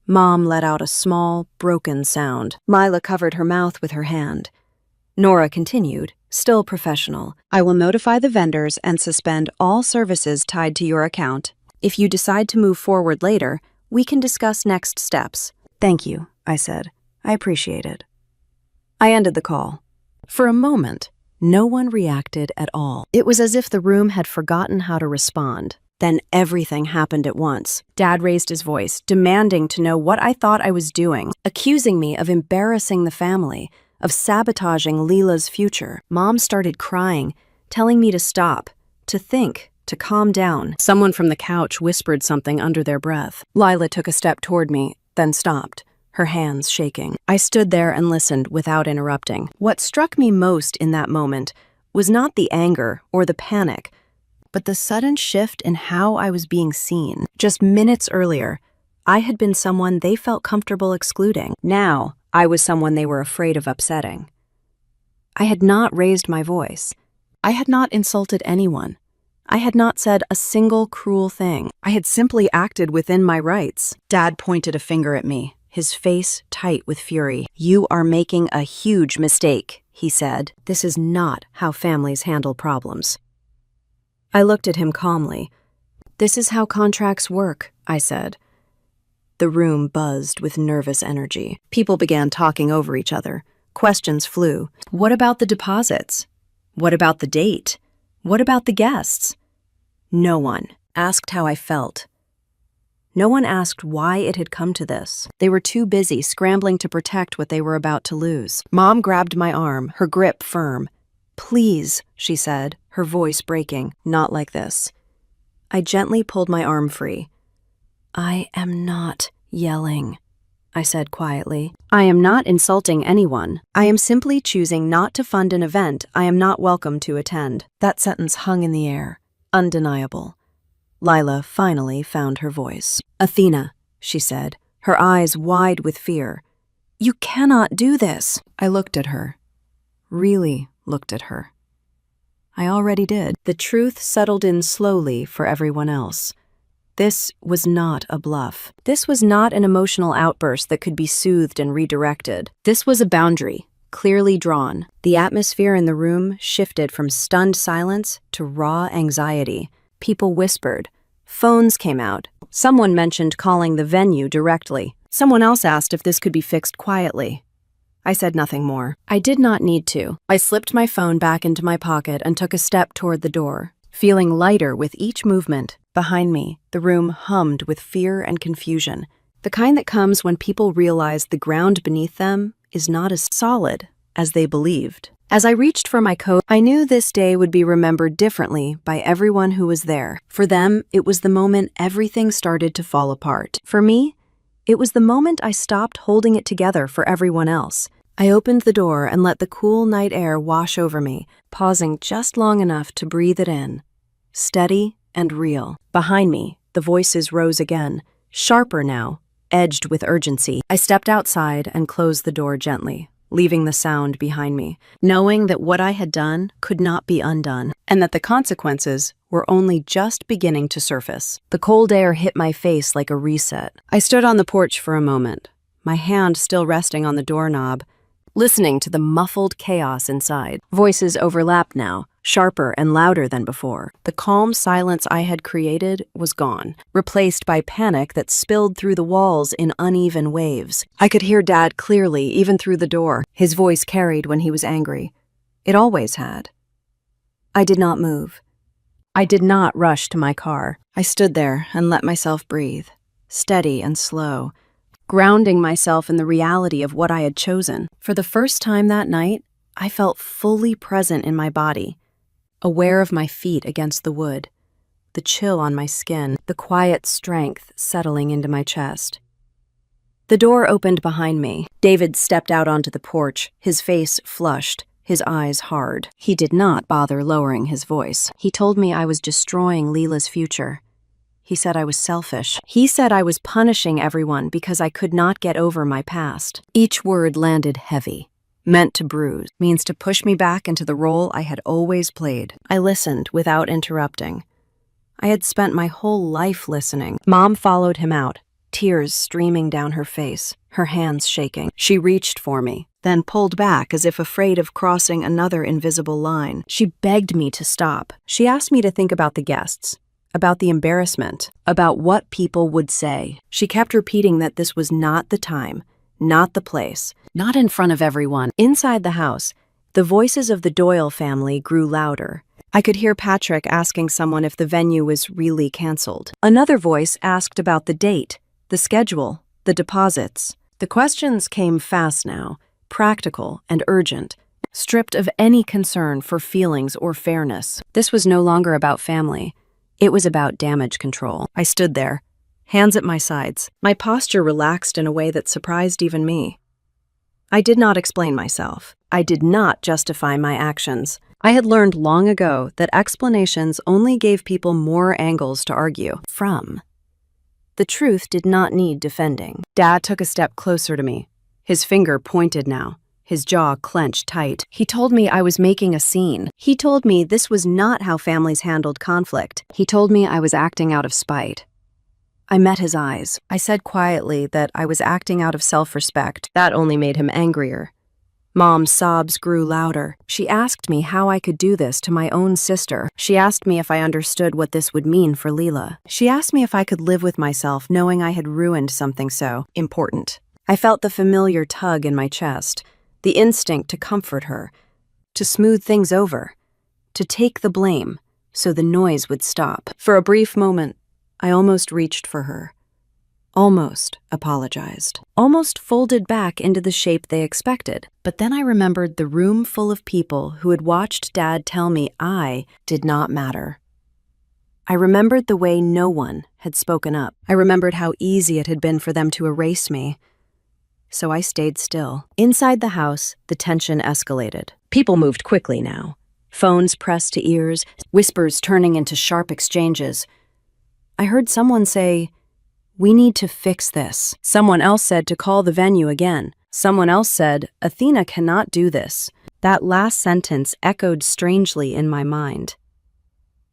Mom let out a small, broken sound. Lila covered her mouth with her hand. Nora continued, still professional. I will notify the vendors and suspend all services tied to your account. If you decide to move forward later, we can discuss next steps. Thank you, I said. I appreciate it. I ended the call. For a moment, no one reacted at all. It was as if the room had forgotten how to respond. Then everything happened at once. Dad raised his voice, demanding to know what I thought I was doing, accusing me of embarrassing the family, of sabotaging Leela's future. Mom started crying, telling me to stop, to think, to calm down. Someone from the couch whispered something under their breath. Lila took a step toward me, then stopped, her hands shaking. I stood there and listened without interrupting. What struck me most in that moment was not the anger or the panic, but the sudden shift in how I was being seen. Just minutes earlier, I had been someone they felt comfortable excluding. Now, I was someone they were afraid of upsetting. I had not raised my voice. I had not insulted anyone. I had not said a single cruel thing. I had simply acted within my rights. Dad pointed a finger at me, his face tight with fury. "You are making a huge mistake," he said. "This is not how families handle problems." I looked at him calmly. "This is how contracts work," I said. The room buzzed with nervous energy. People began talking over each other. Questions flew. What about the deposits? What about the date? What about the guests? No one asked how I felt. No one asked why it had come to this. They were too busy scrambling to protect what they were about to lose. Mom grabbed my arm, her grip firm. "Please," she said, her voice breaking. "Not like this." I gently pulled my arm free. "I am not yelling," I said quietly. "I am not insulting anyone. I am simply choosing not to fund an event I am not welcome to attend." That sentence hung in the air, undeniable. Lila finally found her voice. "Athena," she said, her eyes wide with fear. "You cannot do this." I looked at her. Really looked at her. I already did. The truth settled in slowly for everyone else. This was not a bluff. This was not an emotional outburst that could be soothed and redirected. This was a boundary, clearly drawn. The atmosphere in the room shifted from stunned silence to raw anxiety. People whispered. Phones came out. Someone mentioned calling the venue directly. Someone else asked if this could be fixed quietly. I said nothing more. I did not need to. I slipped my phone back into my pocket and took a step toward the door, feeling lighter with each movement. Behind me, the room hummed with fear and confusion, the kind that comes when people realize the ground beneath them is not as solid as they believed. As I reached for my coat, I knew this day would be remembered differently by everyone who was there. For them, it was the moment everything started to fall apart. For me, it was the moment I stopped holding it together for everyone else. I opened the door and let the cool night air wash over me, pausing just long enough to breathe it in. Steady and real. Behind me, the voices rose again, sharper now, edged with urgency. I stepped outside and closed the door gently, leaving the sound behind me, knowing that what I had done could not be undone, and that the consequences were only just beginning to surface. The cold air hit my face like a reset. I stood on the porch for a moment, my hand still resting on the doorknob, listening to the muffled chaos inside. Voices overlapped now, sharper and louder than before. The calm silence I had created was gone, replaced by panic that spilled through the walls in uneven waves. I could hear Dad clearly, even through the door. His voice carried when he was angry. It always had. I did not move. I did not rush to my car. I stood there and let myself breathe, steady and slow, grounding myself in the reality of what I had chosen. For the first time that night, I felt fully present in my body, aware of my feet against the wood, the chill on my skin, the quiet strength settling into my chest. The door opened behind me. David stepped out onto the porch, his face flushed, his eyes hard. He did not bother lowering his voice. He told me I was destroying Leela's future. He said I was selfish. He said I was punishing everyone because I could not get over my past. Each word landed heavy. Meant to bruise, means to push me back into the role I had always played. I listened without interrupting. I had spent my whole life listening. Mom followed him out, tears streaming down her face, her hands shaking. She reached for me, then pulled back as if afraid of crossing another invisible line. She begged me to stop. She asked me to think about the guests, about the embarrassment, about what people would say. She kept repeating that this was not the time, not the place, not in front of everyone. Inside the house, the voices of the Doyle family grew louder. I could hear Patrick asking someone if the venue was really canceled. Another voice asked about the date, the schedule, the deposits. The questions came fast now, practical and urgent, stripped of any concern for feelings or fairness. This was no longer about family. It was about damage control. I stood there, hands at my sides, my posture relaxed in a way that surprised even me. I did not explain myself. I did not justify my actions. I had learned long ago that explanations only gave people more angles to argue from. The truth did not need defending. Dad took a step closer to me. His finger pointed now, his jaw clenched tight. He told me I was making a scene. He told me this was not how families handled conflict. He told me I was acting out of spite. I met his eyes. I said quietly that I was acting out of self-respect. That only made him angrier. Mom's sobs grew louder. She asked me how I could do this to my own sister. She asked me if I understood what this would mean for Leela. She asked me if I could live with myself knowing I had ruined something so important. I felt the familiar tug in my chest, the instinct to comfort her, to smooth things over, to take the blame so the noise would stop. For a brief moment, I almost reached for her. Almost apologized. Almost folded back into the shape they expected. But then I remembered the room full of people who had watched Dad tell me I did not matter. I remembered the way no one had spoken up. I remembered how easy it had been for them to erase me. So I stayed still. Inside the house, the tension escalated. People moved quickly now. Phones pressed to ears, whispers turning into sharp exchanges. I heard someone say, "We need to fix this." Someone else said to call the venue again. Someone else said, "Athena cannot do this." That last sentence echoed strangely in my mind.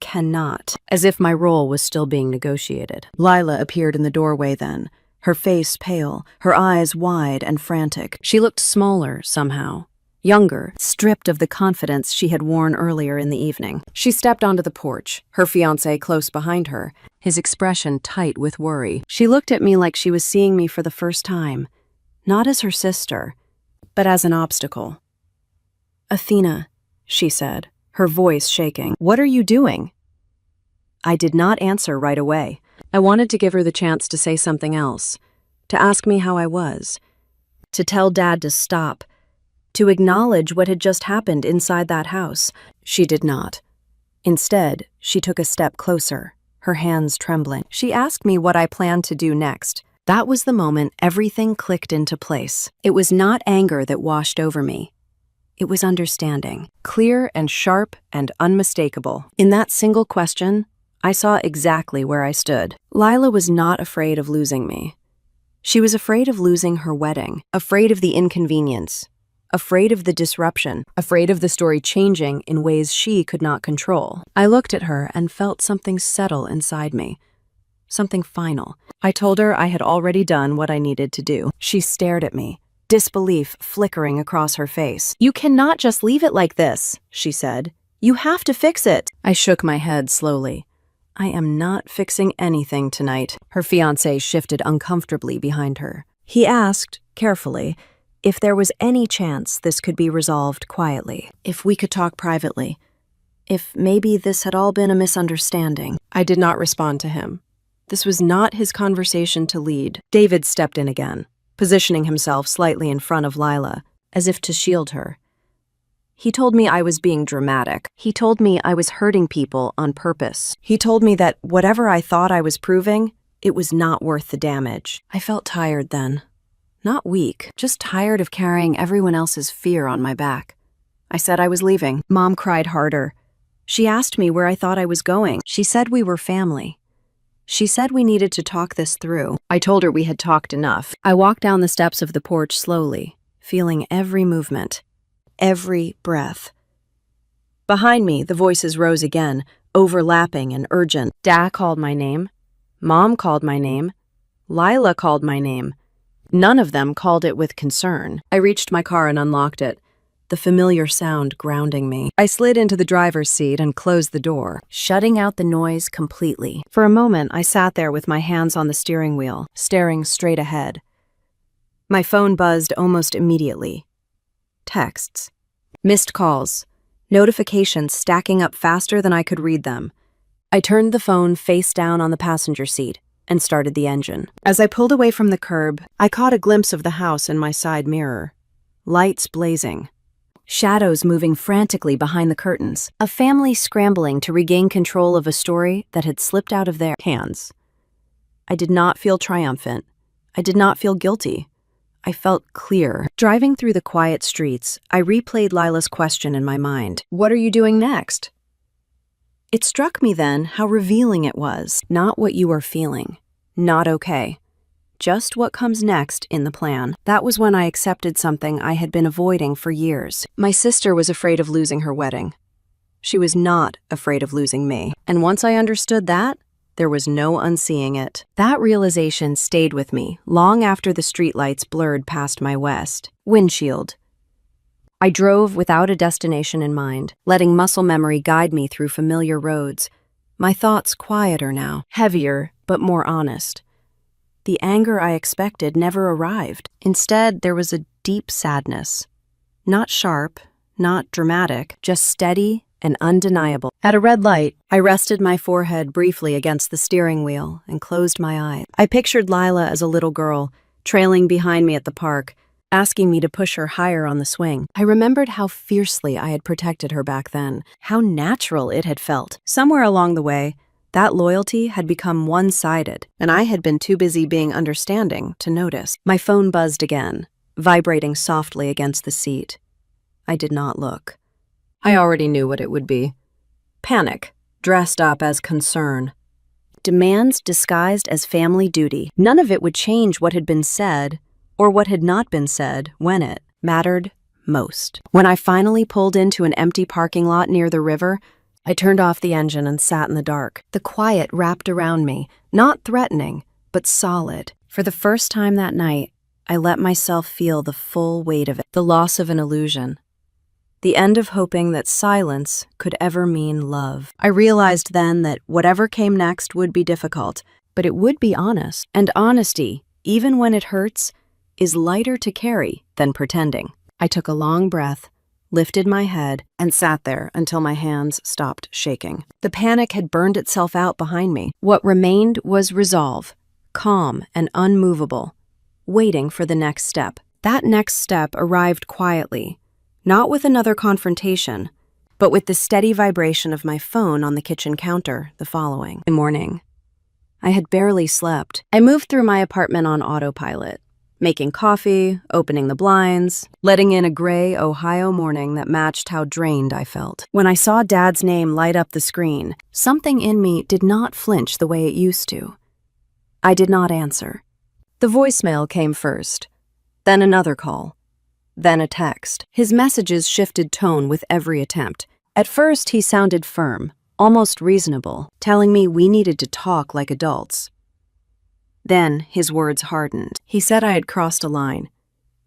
Cannot, as if my role was still being negotiated. Lila appeared in the doorway then, her face pale, her eyes wide and frantic. She looked smaller somehow, younger, stripped of the confidence she had worn earlier in the evening. She stepped onto the porch, her fiancé close behind her, his expression tight with worry. She looked at me like she was seeing me for the first time, not as her sister, but as an obstacle. "Athena," she said, her voice shaking, "what are you doing?" I did not answer right away. I wanted to give her the chance to say something else, to ask me how I was, to tell Dad to stop, to acknowledge what had just happened inside that house. She did not. Instead, she took a step closer, her hands trembling. She asked me what I planned to do next. That was the moment everything clicked into place. It was not anger that washed over me. It was understanding, clear and sharp and unmistakable. In that single question, I saw exactly where I stood. Lila was not afraid of losing me. She was afraid of losing her wedding, afraid of the inconvenience, afraid of the disruption, afraid of the story changing in ways she could not control. I looked at her and felt something settle inside me, something final. I told her I had already done what I needed to do. She stared at me, disbelief flickering across her face. "You cannot just leave it like this," she said. "You have to fix it." I shook my head slowly. "I am not fixing anything tonight." Her fiancé shifted uncomfortably behind her. He asked, carefully, if there was any chance this could be resolved quietly, if we could talk privately, if maybe this had all been a misunderstanding. I did not respond to him. This was not his conversation to lead. David stepped in again, positioning himself slightly in front of Lila, as if to shield her. He told me I was being dramatic. He told me I was hurting people on purpose. He told me that whatever I thought I was proving, it was not worth the damage. I felt tired then. Not weak, just tired of carrying everyone else's fear on my back. I said I was leaving. Mom cried harder. She asked me where I thought I was going. She said we were family. She said we needed to talk this through. I told her we had talked enough. I walked down the steps of the porch slowly, feeling every movement, every breath. Behind me, the voices rose again, overlapping and urgent. Dad called my name. Mom called my name. Lila called my name. None of them called it with concern. I reached my car and unlocked it, the familiar sound grounding me. I slid into the driver's seat and closed the door, shutting out the noise completely. For a moment, I sat there with my hands on the steering wheel, staring straight ahead. My phone buzzed almost immediately. Texts. Missed calls. Notifications stacking up faster than I could read them. I turned the phone face down on the passenger seat and started the engine. As I pulled away from the curb, I caught a glimpse of the house in my side mirror. Lights blazing. Shadows moving frantically behind the curtains. A family scrambling to regain control of a story that had slipped out of their hands. I did not feel triumphant. I did not feel guilty. I felt clear. Driving through the quiet streets, I replayed Lila's question in my mind. What are you doing next? It struck me then how revealing it was. Not what you are feeling. Not okay. Just what comes next in the plan. That was when I accepted something I had been avoiding for years. My sister was afraid of losing her wedding. She was not afraid of losing me. And once I understood that, there was no unseeing it. That realization stayed with me long after the streetlights blurred past my windshield. I drove without a destination in mind, letting muscle memory guide me through familiar roads. My thoughts quieter now, heavier but more honest. The anger I expected never arrived. Instead, there was a deep sadness. Not sharp, not dramatic, just steady and undeniable. At a red light, I rested my forehead briefly against the steering wheel and closed my eyes. I pictured Lila as a little girl, trailing behind me at the park, asking me to push her higher on the swing. I remembered how fiercely I had protected her back then, how natural it had felt. Somewhere along the way, that loyalty had become one-sided, and I had been too busy being understanding to notice. My phone buzzed again, vibrating softly against the seat. I did not look. I already knew what it would be. Panic, dressed up as concern. Demands disguised as family duty. None of it would change what had been said, or what had not been said when it mattered most. When I finally pulled into an empty parking lot near the river, I turned off the engine and sat in the dark. The quiet wrapped around me, not threatening, but solid. For the first time that night, I let myself feel the full weight of it, the loss of an illusion. The end of hoping that silence could ever mean love. I realized then that whatever came next would be difficult, but it would be honest. And honesty, even when it hurts, is lighter to carry than pretending. I took a long breath, lifted my head, and sat there until my hands stopped shaking. The panic had burned itself out behind me. What remained was resolve, calm and unmovable, waiting for the next step. That next step arrived quietly, not with another confrontation, but with the steady vibration of my phone on the kitchen counter the following morning. I had barely slept. I moved through my apartment on autopilot, making coffee, opening the blinds, letting in a gray Ohio morning that matched how drained I felt. When I saw Dad's name light up the screen, something in me did not flinch the way it used to. I did not answer. The voicemail came first, then another call, then a text. His messages shifted tone with every attempt. At first, he sounded firm, almost reasonable, telling me we needed to talk like adults. Then his words hardened. He said I had crossed a line.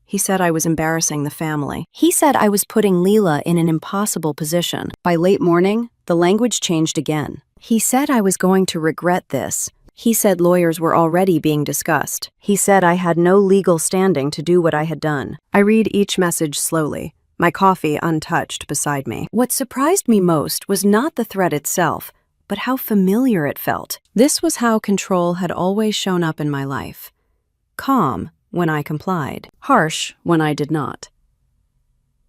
He said I was embarrassing the family. He said I was putting Lila in an impossible position. By late morning, the language changed again. He said I was going to regret this. He said lawyers were already being discussed. He said I had no legal standing to do what I had done. I read each message slowly, my coffee untouched beside me. What surprised me most was not the threat itself, but how familiar it felt. This was how control had always shown up in my life. Calm when I complied, harsh when I did not.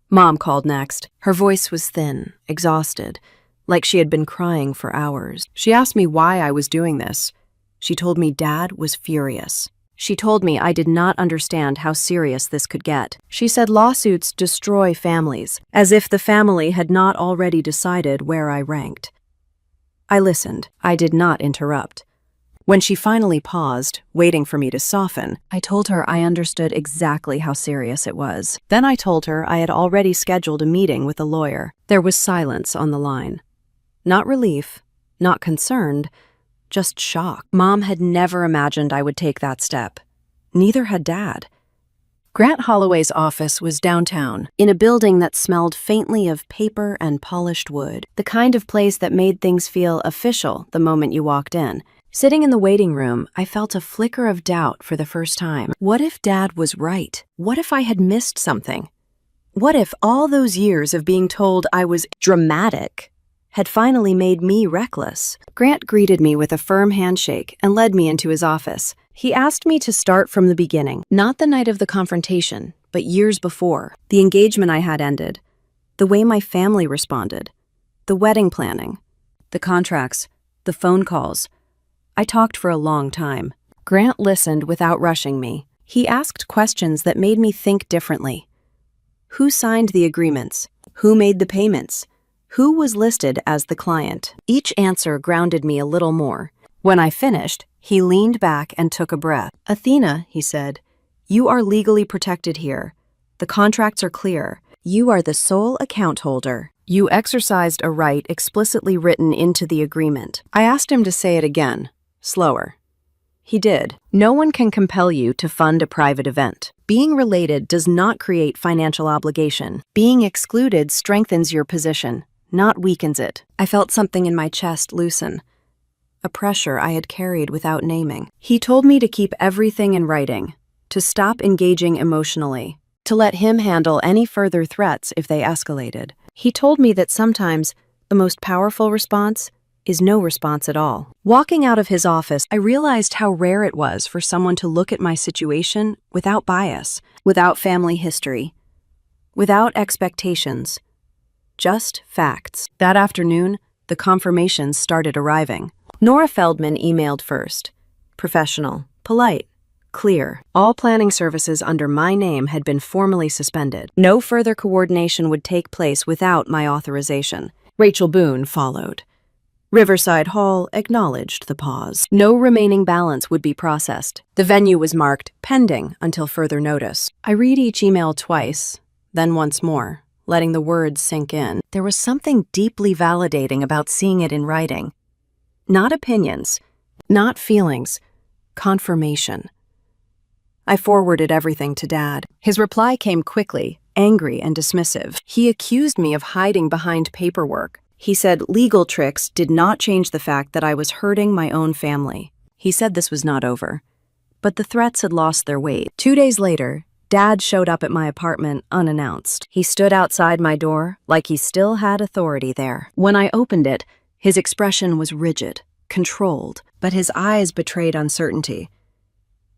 Mom called next. Her voice was thin, exhausted, like she had been crying for hours. She asked me why I was doing this. She told me Dad was furious. She told me I did not understand how serious this could get. She said lawsuits destroy families, as if the family had not already decided where I ranked. I listened. I did not interrupt. When she finally paused, waiting for me to soften, I told her I understood exactly how serious it was. Then I told her I had already scheduled a meeting with a lawyer. There was silence on the line. Not relief, not concerned, just shock. Mom had never imagined I would take that step. Neither had Dad. Grant Holloway's office was downtown, in a building that smelled faintly of paper and polished wood, the kind of place that made things feel official the moment you walked in. Sitting in the waiting room, I felt a flicker of doubt for the first time. What if Dad was right? What if I had missed something? What if all those years of being told I was dramatic had finally made me reckless? Grant greeted me with a firm handshake and led me into his office. He asked me to start from the beginning, not the night of the confrontation, but years before. The engagement I had ended, the way my family responded, the wedding planning, the contracts, the phone calls. I talked for a long time. Grant listened without rushing me. He asked questions that made me think differently. Who signed the agreements? Who made the payments? Who was listed as the client? Each answer grounded me a little more. When I finished, he leaned back and took a breath. "Athena," he said, "you are legally protected here. The contracts are clear. You are the sole account holder. You exercised a right explicitly written into the agreement." I asked him to say it again, slower. He did. "No one can compel you to fund a private event. Being related does not create financial obligation. Being excluded strengthens your position, not weakens it." I felt something in my chest loosen, a pressure I had carried without naming. He told me to keep everything in writing, to stop engaging emotionally, to let him handle any further threats if they escalated. He told me that sometimes the most powerful response is no response at all. Walking out of his office, I realized how rare it was for someone to look at my situation without bias, without family history, without expectations, just facts. That afternoon, the confirmations started arriving. Nora Feldman emailed first. Professional, polite, clear. All planning services under my name had been formally suspended. No further coordination would take place without my authorization. Rachel Boone followed. Riverside Hall acknowledged the pause. No remaining balance would be processed. The venue was marked pending until further notice. I read each email twice, then once more, letting the words sink in. There was something deeply validating about seeing it in writing. Not opinions, not feelings, confirmation. I forwarded everything to Dad. His reply came quickly, angry and dismissive. He accused me of hiding behind paperwork. He said legal tricks did not change the fact that I was hurting my own family. He said this was not over, but the threats had lost their weight. 2 days later, Dad showed up at my apartment unannounced. He stood outside my door like he still had authority there. When I opened it, his expression was rigid, controlled, but his eyes betrayed uncertainty.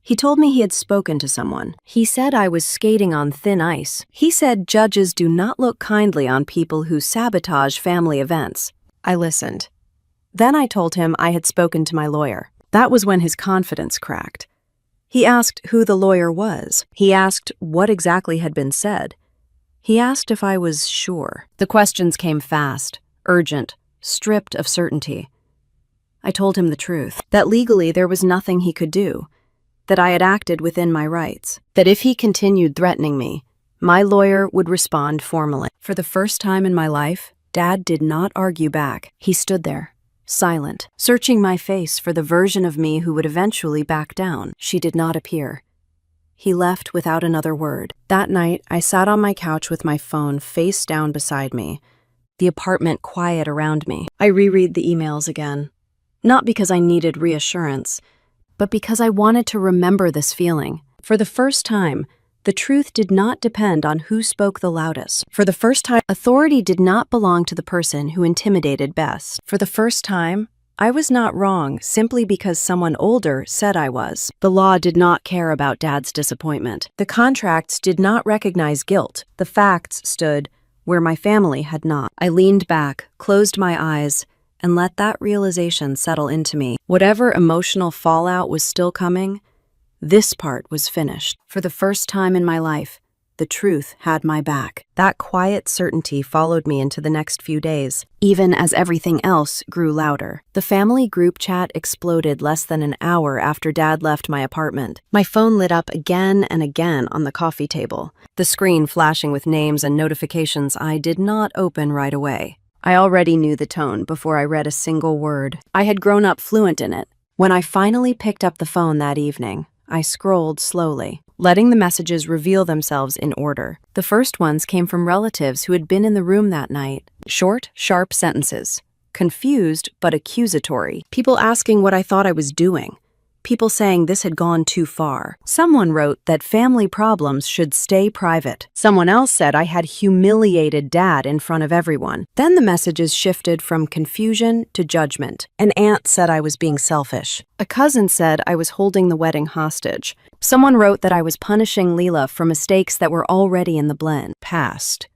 He told me he had spoken to someone. He said I was skating on thin ice. He said judges do not look kindly on people who sabotage family events. I listened. Then I told him I had spoken to my lawyer. That was when his confidence cracked. He asked who the lawyer was. He asked what exactly had been said. He asked if I was sure. The questions came fast, urgent, stripped of certainty. I told him the truth, that legally there was nothing he could do, that I had acted within my rights, that if he continued threatening me, my lawyer would respond formally. For the first time in my life, Dad did not argue back. He stood there, silent, searching my face for the version of me who would eventually back down. She did not appear. He left without another word. That night, I sat on my couch with my phone face down beside me, the apartment quiet around me. I reread the emails again, not because I needed reassurance, but because I wanted to remember this feeling. For the first time, the truth did not depend on who spoke the loudest. For the first time, authority did not belong to the person who intimidated best. For the first time, I was not wrong simply because someone older said I was. The law did not care about Dad's disappointment. The contracts did not recognize guilt. The facts stood where my family had not. I leaned back, closed my eyes, and let that realization settle into me. Whatever emotional fallout was still coming, this part was finished. For the first time in my life, the truth had my back. That quiet certainty followed me into the next few days, even as everything else grew louder. The family group chat exploded less than an hour after Dad left my apartment. My phone lit up again and again on the coffee table, the screen flashing with names and notifications I did not open right away. I already knew the tone before I read a single word. I had grown up fluent in it. When I finally picked up the phone that evening, I scrolled slowly, letting the messages reveal themselves in order. The first ones came from relatives who had been in the room that night. Short, sharp sentences. Confused, but accusatory. People asking what I thought I was doing. People saying this had gone too far. Someone wrote that family problems should stay private. Someone else said I had humiliated Dad in front of everyone. Then the messages shifted from confusion to judgment. An aunt said I was being selfish. A cousin said I was holding the wedding hostage. Someone wrote that I was punishing Leela for mistakes that were already in the blend. Past.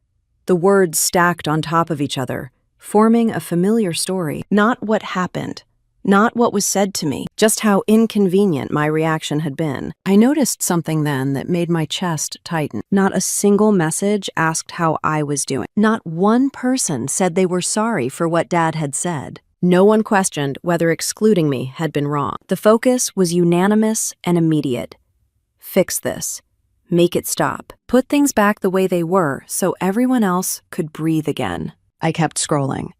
The words stacked on top of each other, forming a familiar story. Not what happened. Not what was said to me, just how inconvenient my reaction had been. I noticed something then that made my chest tighten. Not a single message asked how I was doing. Not one person said they were sorry for what Dad had said. No one questioned whether excluding me had been wrong. The focus was unanimous and immediate. Fix this. Make it stop. Put things back the way they were so everyone else could breathe again. I kept scrolling.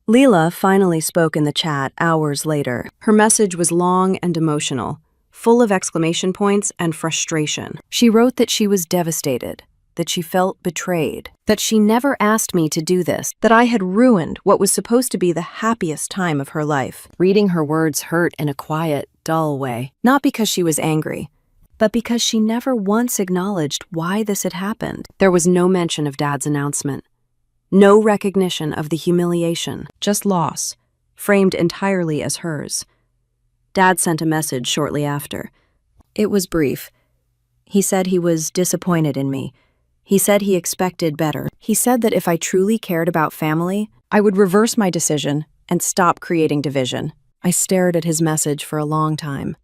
Leela finally spoke in the chat hours later. Her message was long and emotional, full of exclamation points and frustration. She wrote that she was devastated, that she felt betrayed, that she never asked me to do this, that I had ruined what was supposed to be the happiest time of her life. Reading her words hurt in a quiet, dull way, not because she was angry, but because she never once acknowledged why this had happened. There was no mention of Dad's announcement. No recognition of the humiliation, just loss, framed entirely as hers. Dad sent a message shortly after. It was brief. He said he was disappointed in me. He said he expected better. He said that if I truly cared about family, I would reverse my decision and stop creating division. I stared at his message for a long time.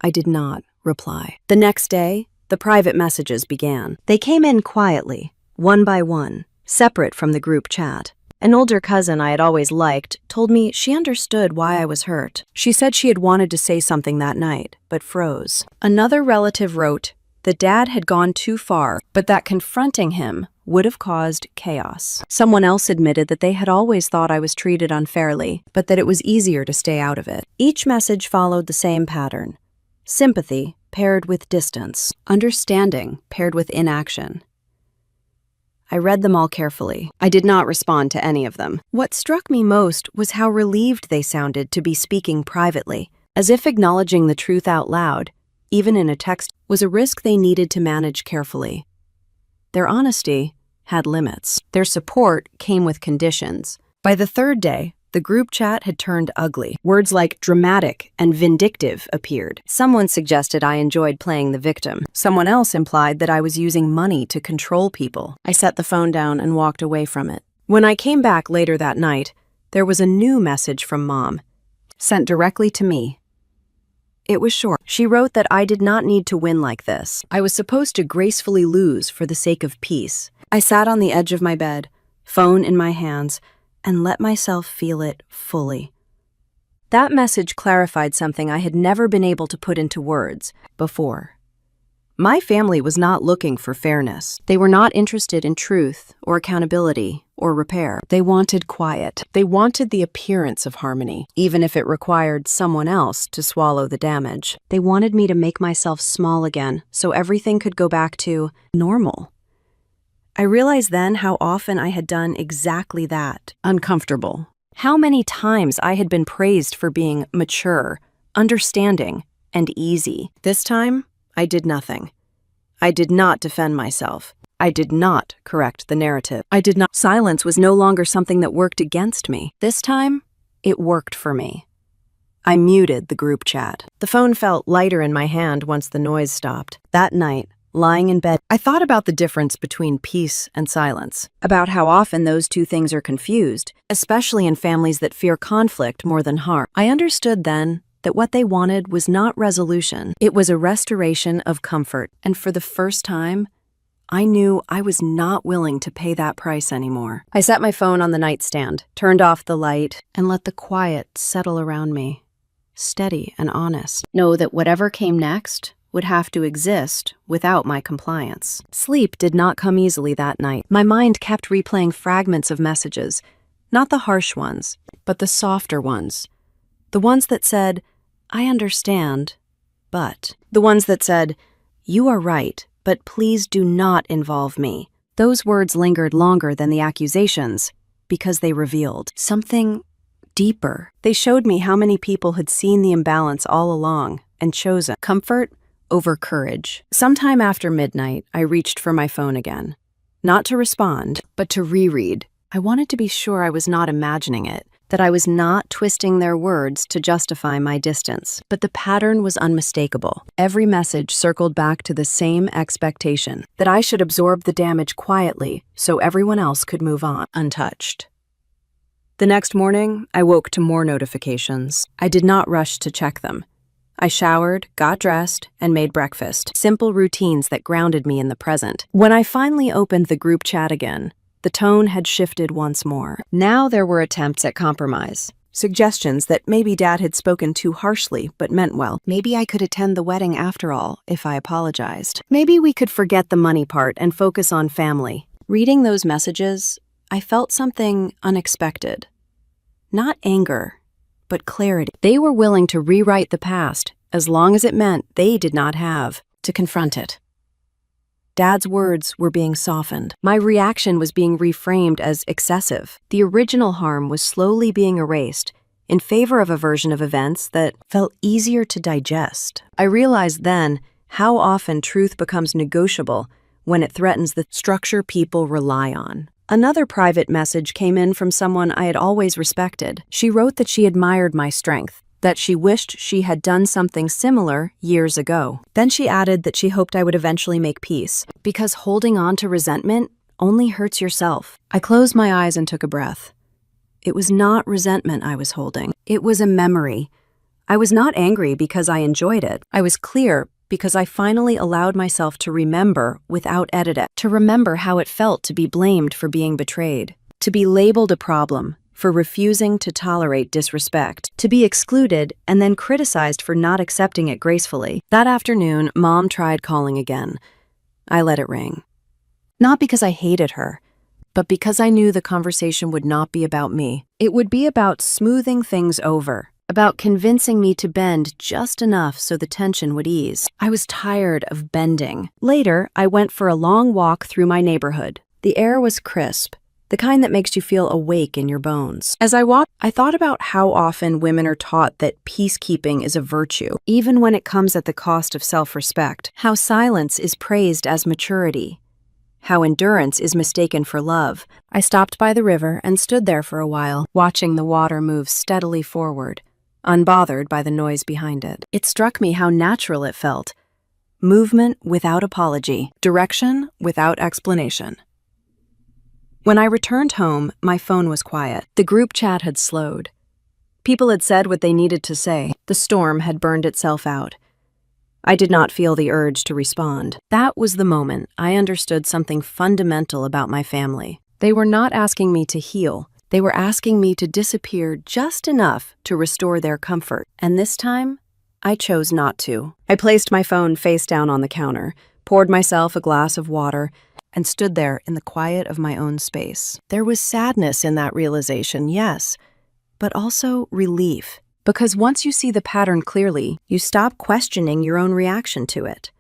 I did not reply. The next day, the private messages began. They came in quietly, one by one, separate from the group chat. An older cousin I had always liked told me she understood why I was hurt. She said she had wanted to say something that night, but froze. Another relative wrote that Dad had gone too far, but that confronting him would have caused chaos. Someone else admitted that they had always thought I was treated unfairly, but that it was easier to stay out of it. Each message followed the same pattern. Sympathy paired with distance. Understanding paired with inaction. I read them all carefully. I did not respond to any of them. What struck me most was how relieved they sounded to be speaking privately, as if acknowledging the truth out loud, even in a text, was a risk they needed to manage carefully. Their honesty had limits. Their support came with conditions. By the third day, the group chat had turned ugly. Words like dramatic and vindictive appeared. Someone suggested I enjoyed playing the victim. Someone else implied that I was using money to control people. I set the phone down and walked away from it. When I came back later that night, there was a new message from Mom, sent directly to me. It was short. She wrote that I did not need to win like this. I was supposed to gracefully lose for the sake of peace. I sat on the edge of my bed, phone in my hands, and let myself feel it fully. That message clarified something I had never been able to put into words before. My family was not looking for fairness. They were not interested in truth or accountability or repair. They wanted quiet. They wanted the appearance of harmony, even if it required someone else to swallow the damage. They wanted me to make myself small again so everything could go back to normal. I realized then how often I had done exactly that, uncomfortable. How many times I had been praised for being mature, understanding, and easy. This time, I did nothing. I did not defend myself. I did not correct the narrative. Silence was no longer something that worked against me. This time, it worked for me. I muted the group chat. The phone felt lighter in my hand once the noise stopped. That night, lying in bed, I thought about the difference between peace and silence, about how often those two things are confused, especially in families that fear conflict more than harm. I understood then that what they wanted was not resolution. It was a restoration of comfort, and for the first time, I knew I was not willing to pay that price anymore. I set my phone on the nightstand, turned off the light, and let the quiet settle around me, steady and honest. Know that whatever came next would have to exist without my compliance. Sleep did not come easily that night. My mind kept replaying fragments of messages, not the harsh ones, but the softer ones. The ones that said, "I understand, but." The ones that said, "You are right, but please do not involve me." Those words lingered longer than the accusations because they revealed something deeper. They showed me how many people had seen the imbalance all along and chosen comfort over courage. Sometime after midnight, I reached for my phone again. Not to respond, but to reread. I wanted to be sure I was not imagining it, that I was not twisting their words to justify my distance. But the pattern was unmistakable. Every message circled back to the same expectation, that I should absorb the damage quietly so everyone else could move on, untouched. The next morning, I woke to more notifications. I did not rush to check them. I showered, got dressed, and made breakfast. Simple routines that grounded me in the present. When I finally opened the group chat again, the tone had shifted once more. Now there were attempts at compromise. Suggestions that maybe Dad had spoken too harshly but meant well. Maybe I could attend the wedding after all if I apologized. Maybe we could forget the money part and focus on family. Reading those messages, I felt something unexpected. Not anger, but clarity. They were willing to rewrite the past as long as it meant they did not have to confront it. Dad's words were being softened. My reaction was being reframed as excessive. The original harm was slowly being erased in favor of a version of events that felt easier to digest. I realized then how often truth becomes negotiable when it threatens the structure people rely on. Another private message came in from someone I had always respected. She wrote that she admired my strength, that she wished she had done something similar years ago. Then she added that she hoped I would eventually make peace, because holding on to resentment only hurts yourself. I closed my eyes and took a breath. It was not resentment I was holding. It was a memory. I was not angry because I enjoyed it. I was clear because I finally allowed myself to remember without editing, to remember how it felt to be blamed for being betrayed, to be labeled a problem for refusing to tolerate disrespect, to be excluded and then criticized for not accepting it gracefully. That afternoon, Mom tried calling again. I let it ring. Not because I hated her, but because I knew the conversation would not be about me. It would be about smoothing things over, about convincing me to bend just enough so the tension would ease. I was tired of bending. Later, I went for a long walk through my neighborhood. The air was crisp, the kind that makes you feel awake in your bones. As I walked, I thought about how often women are taught that peacekeeping is a virtue, even when it comes at the cost of self-respect. How silence is praised as maturity. How endurance is mistaken for love. I stopped by the river and stood there for a while, watching the water move steadily forward, unbothered by the noise behind it. It struck me how natural it felt. Movement without apology, direction without explanation. When I returned home, my phone was quiet. The group chat had slowed. People had said what they needed to say. The storm had burned itself out. I did not feel the urge to respond. That was the moment I understood something fundamental about my family. They were not asking me to heal. They were asking me to disappear just enough to restore their comfort. And this time, I chose not to. I placed my phone face down on the counter, poured myself a glass of water, and stood there in the quiet of my own space. There was sadness in that realization, yes, but also relief. Because once you see the pattern clearly, you stop questioning your own reaction to it.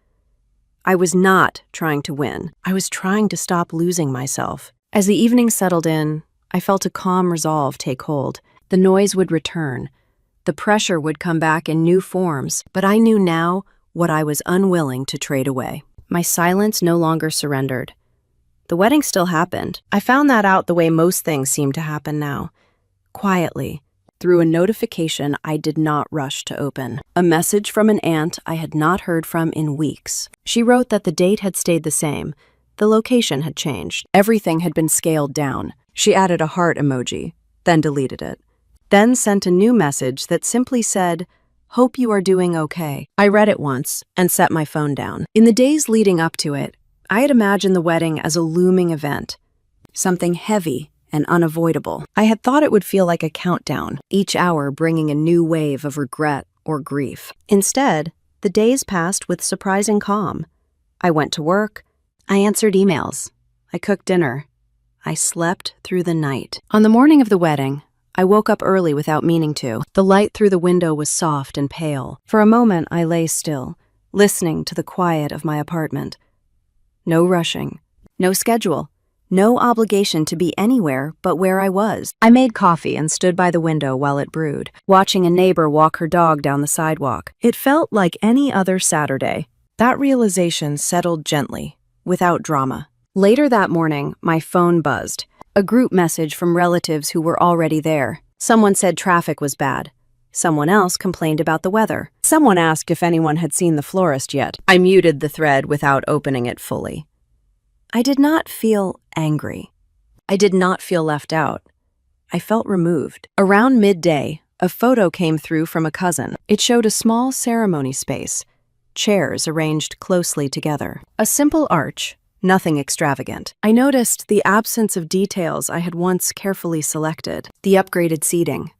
I was not trying to win. I was trying to stop losing myself. As the evening settled in, I felt a calm resolve take hold. The noise would return. The pressure would come back in new forms, but I knew now what I was unwilling to trade away. My silence no longer surrendered. The wedding still happened. I found that out the way most things seem to happen now. Quietly, through a notification I did not rush to open. A message from an aunt I had not heard from in weeks. She wrote that the date had stayed the same. The location had changed. Everything had been scaled down. She added a heart emoji, then deleted it. Then sent a new message that simply said, "Hope you are doing okay." I read it once and set my phone down. In the days leading up to it, I had imagined the wedding as a looming event, something heavy and unavoidable. I had thought it would feel like a countdown, each hour bringing a new wave of regret or grief. Instead, The days passed with surprising calm. I went to work. I answered emails. I cooked dinner. I slept through the night. On the morning of the wedding, I woke up early without meaning to. The light through the window was soft and pale. For a moment, I lay still, listening to the quiet of my apartment. No rushing, no schedule, no obligation to be anywhere but where I was. I made coffee and stood by the window while it brewed, watching a neighbor walk her dog down the sidewalk. It felt like any other Saturday. That realization settled gently, without drama. Later that morning, my phone buzzed. A group message from relatives who were already there. Someone said traffic was bad. Someone else complained about the weather. Someone asked if anyone had seen the florist yet. I muted the thread without opening it fully. I did not feel angry. I did not feel left out. I felt removed. Around midday, a photo came through from a cousin. It showed a small ceremony space, chairs arranged closely together. A simple arch, nothing extravagant. I noticed the absence of details I had once carefully selected. The upgraded seating,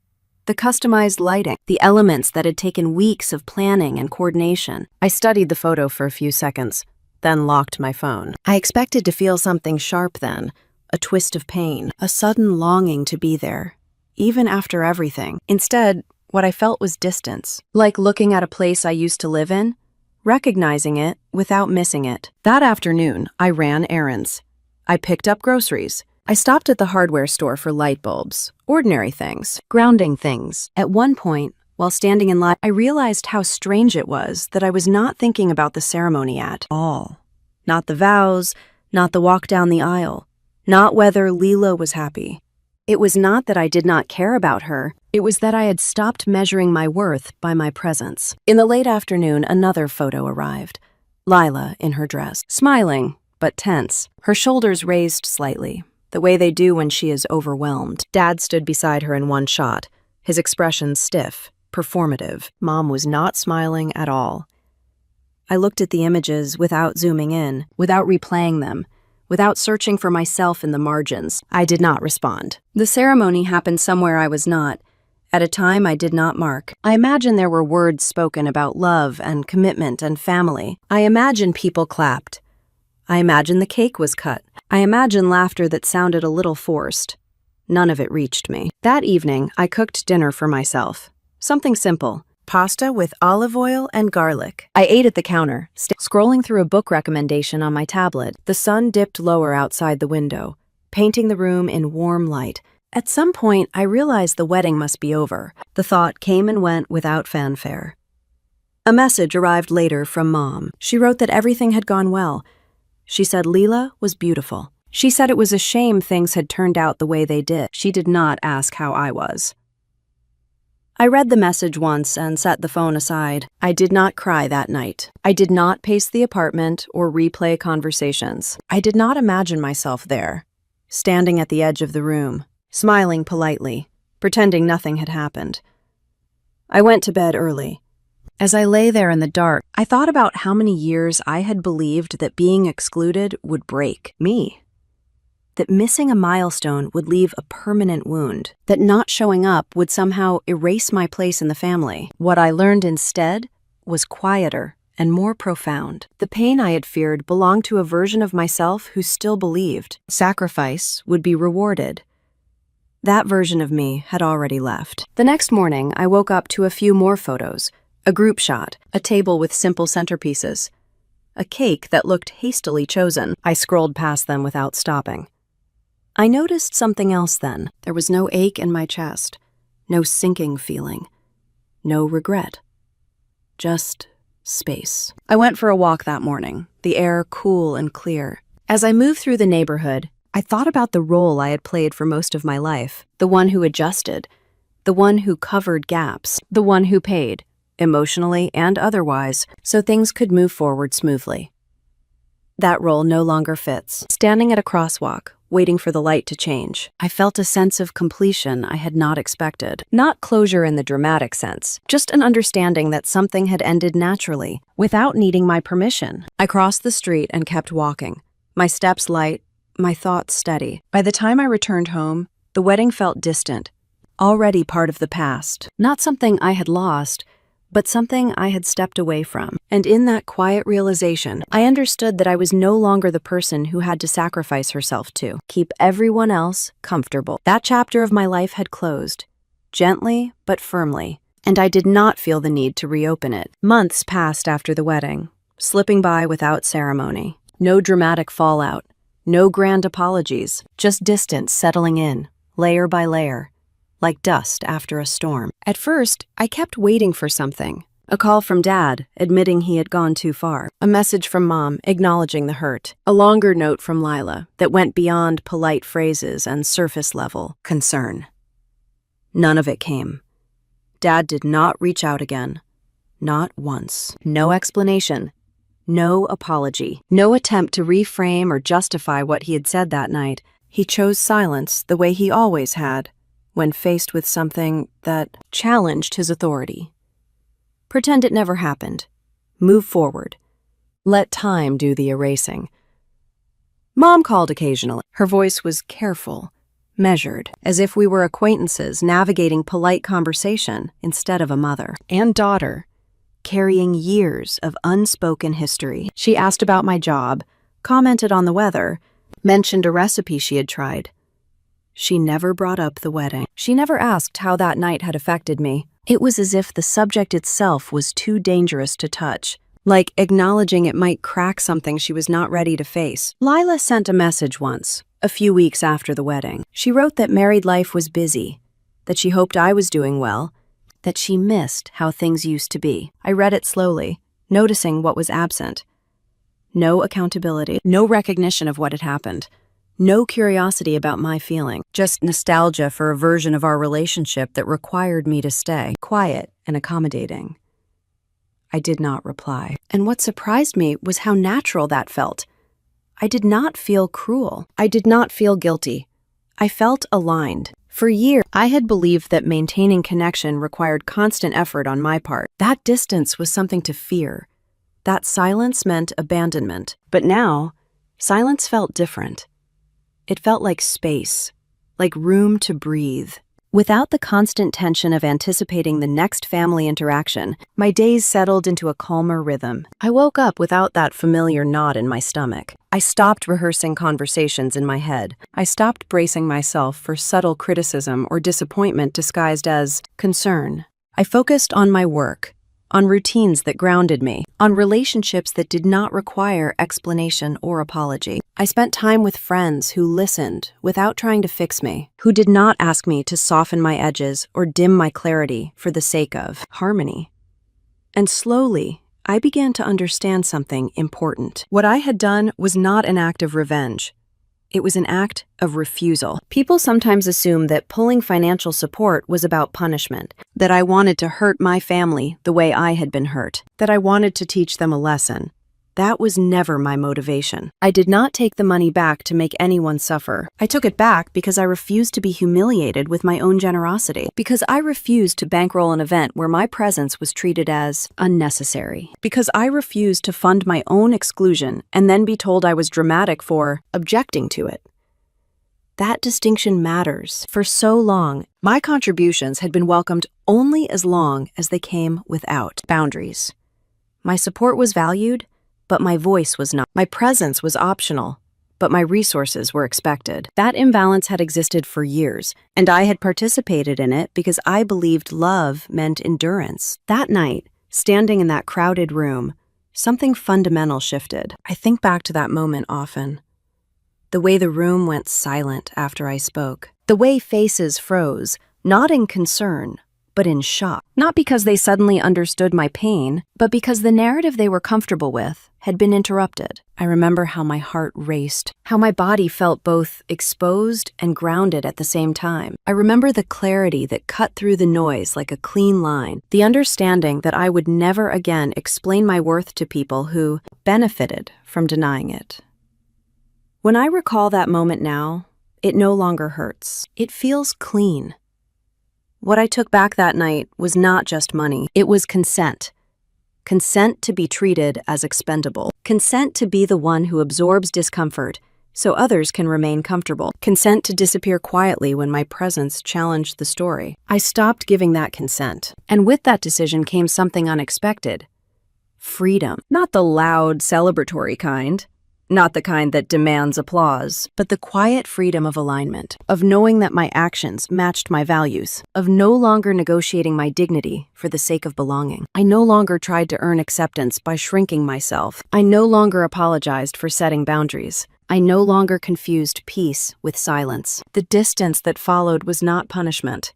the customized lighting, the elements that had taken weeks of planning and coordination. I studied the photo for a few seconds, then locked my phone. I expected to feel something sharp then, a twist of pain, a sudden longing to be there, even after everything. Instead, what I felt was distance, like looking at a place I used to live in, recognizing it without missing it. That afternoon, I ran errands. I picked up groceries. I stopped at the hardware store for light bulbs, ordinary things, grounding things. At one point, while standing in line, I realized how strange it was that I was not thinking about the ceremony at all. Not the vows, not the walk down the aisle, not whether Leela was happy. It was not that I did not care about her. It was that I had stopped measuring my worth by my presence. In the late afternoon, another photo arrived. Lila in her dress, smiling, but tense, her shoulders raised slightly, the way they do when she is overwhelmed. Dad stood beside her in one shot, his expression stiff, performative. Mom was not smiling at all. I looked at the images without zooming in, without replaying them, without searching for myself in the margins. I did not respond. The ceremony happened somewhere I was not, at a time I did not mark. I imagine there were words spoken about love and commitment and family. I imagine people clapped. I imagine the cake was cut. I imagine laughter that sounded a little forced. None of it reached me. That evening, I cooked dinner for myself. Something simple. Pasta with olive oil and garlic. I ate at the counter, scrolling through a book recommendation on my tablet. The sun dipped lower outside the window, painting the room in warm light. At some point, I realized the wedding must be over. The thought came and went without fanfare. A message arrived later from Mom. She wrote that everything had gone well. She said Leela was beautiful. She said it was a shame things had turned out the way they did. She did not ask how I was. I read the message once and set the phone aside. I did not cry that night. I did not pace the apartment or replay conversations. I did not imagine myself there, standing at the edge of the room, smiling politely, pretending nothing had happened. I went to bed early. As I lay there in the dark, I thought about how many years I had believed that being excluded would break me. That missing a milestone would leave a permanent wound, that not showing up would somehow erase my place in the family. What I learned instead was quieter and more profound. The pain I had feared belonged to a version of myself who still believed sacrifice would be rewarded. That version of me had already left. The next morning, I woke up to a few more photos, a group shot, a table with simple centerpieces, a cake that looked hastily chosen. I scrolled past them without stopping. I noticed something else then. There was no ache in my chest, no sinking feeling, no regret. Just space. I went for a walk that morning, the air cool and clear. As I moved through the neighborhood, I thought about the role I had played for most of my life, the one who adjusted, the one who covered gaps, the one who paid, emotionally and otherwise, so things could move forward smoothly. That role no longer fits. Standing at a crosswalk, waiting for the light to change, I felt a sense of completion I had not expected. Not closure in the dramatic sense, just an understanding that something had ended naturally, without needing my permission. I crossed the street and kept walking, my steps light, my thoughts steady. By the time I returned home, the wedding felt distant, already part of the past. Not something I had lost, but something I had stepped away from. And in that quiet realization, I understood that I was no longer the person who had to sacrifice herself to keep everyone else comfortable. That chapter of my life had closed, gently but firmly, and I did not feel the need to reopen it. Months passed after the wedding, slipping by without ceremony. No dramatic fallout, no grand apologies, just distance settling in, layer by layer, like dust after a storm. At first, I kept waiting for something. A call from Dad, admitting he had gone too far. A message from Mom, acknowledging the hurt. A longer note from Lila that went beyond polite phrases and surface-level concern. None of it came. Dad did not reach out again. Not once. No explanation. No apology. No attempt to reframe or justify what he had said that night. He chose silence the way he always had, when faced with something that challenged his authority. Pretend it never happened. Move forward. Let time do the erasing. Mom called occasionally. Her voice was careful, measured, as if we were acquaintances navigating polite conversation instead of a mother and daughter, carrying years of unspoken history. She asked about my job, commented on the weather, mentioned a recipe she had tried. She never brought up the wedding. She never asked how that night had affected me. It was as if the subject itself was too dangerous to touch, like acknowledging it might crack something she was not ready to face. Lila sent a message once, a few weeks after the wedding. She wrote that married life was busy, that she hoped I was doing well, that she missed how things used to be. I read it slowly, noticing what was absent. No accountability, no recognition of what had happened. No curiosity about my feeling, just nostalgia for a version of our relationship that required me to stay, quiet and accommodating. I did not reply. And what surprised me was how natural that felt. I did not feel cruel. I did not feel guilty. I felt aligned. For years, I had believed that maintaining connection required constant effort on my part. That distance was something to fear. That silence meant abandonment. But now, silence felt different. It felt like space, like room to breathe. Without the constant tension of anticipating the next family interaction, my days settled into a calmer rhythm. I woke up without that familiar knot in my stomach. I stopped rehearsing conversations in my head. I stopped bracing myself for subtle criticism or disappointment disguised as concern. I focused on my work, on routines that grounded me, on relationships that did not require explanation or apology. I spent time with friends who listened without trying to fix me, who did not ask me to soften my edges or dim my clarity for the sake of harmony. And slowly, I began to understand something important. What I had done was not an act of revenge. It was an act of refusal. People sometimes assume that pulling financial support was about punishment, that I wanted to hurt my family the way I had been hurt, that I wanted to teach them a lesson. That was never my motivation. I did not take the money back to make anyone suffer. I took it back because I refused to be humiliated with my own generosity, because I refused to bankroll an event where my presence was treated as unnecessary, because I refused to fund my own exclusion and then be told I was dramatic for objecting to it. That distinction matters. For so long, my contributions had been welcomed only as long as they came without boundaries. My support was valued, but my voice was not. My presence was optional, but my resources were expected. That imbalance had existed for years, and I had participated in it because I believed love meant endurance. That night, standing in that crowded room, something fundamental shifted. I think back to that moment often. The way the room went silent after I spoke. The way faces froze, not in concern, but in shock. Not because they suddenly understood my pain, but because the narrative they were comfortable with had been interrupted. I remember how my heart raced, how my body felt both exposed and grounded at the same time. I remember the clarity that cut through the noise like a clean line, the understanding that I would never again explain my worth to people who benefited from denying it. When I recall that moment now, it no longer hurts. It feels clean. What I took back that night was not just money. It was consent. Consent to be treated as expendable. Consent to be the one who absorbs discomfort so others can remain comfortable. Consent to disappear quietly when my presence challenged the story. I stopped giving that consent. And with that decision came something unexpected. Freedom. Not the loud, celebratory kind. Not the kind that demands applause, but the quiet freedom of alignment, of knowing that my actions matched my values, of no longer negotiating my dignity for the sake of belonging. I no longer tried to earn acceptance by shrinking myself. I no longer apologized for setting boundaries. I no longer confused peace with silence. The distance that followed was not punishment.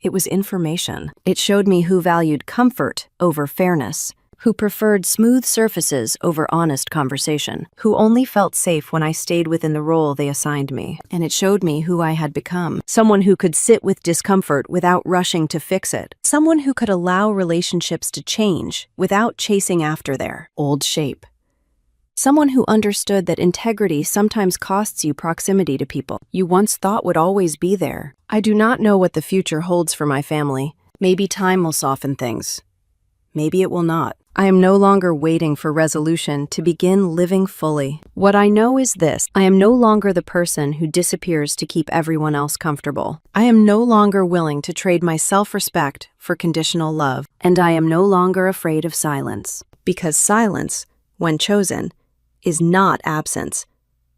It was information. It showed me who valued comfort over fairness, who preferred smooth surfaces over honest conversation, who only felt safe when I stayed within the role they assigned me. And it showed me who I had become. Someone who could sit with discomfort without rushing to fix it. Someone who could allow relationships to change without chasing after their old shape. Someone who understood that integrity sometimes costs you proximity to people you once thought would always be there. I do not know what the future holds for my family. Maybe time will soften things. Maybe it will not. I am no longer waiting for resolution to begin living fully. What I know is this: I am no longer the person who disappears to keep everyone else comfortable. I am no longer willing to trade my self-respect for conditional love. And I am no longer afraid of silence. Because silence, when chosen, is not absence.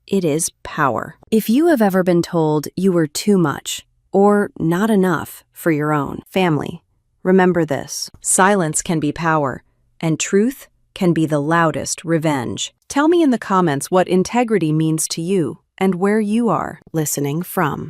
It is power. If you have ever been told you were too much or not enough for your own family, remember this: silence can be power, and truth can be the loudest revenge. Tell me in the comments what integrity means to you and where you are listening from.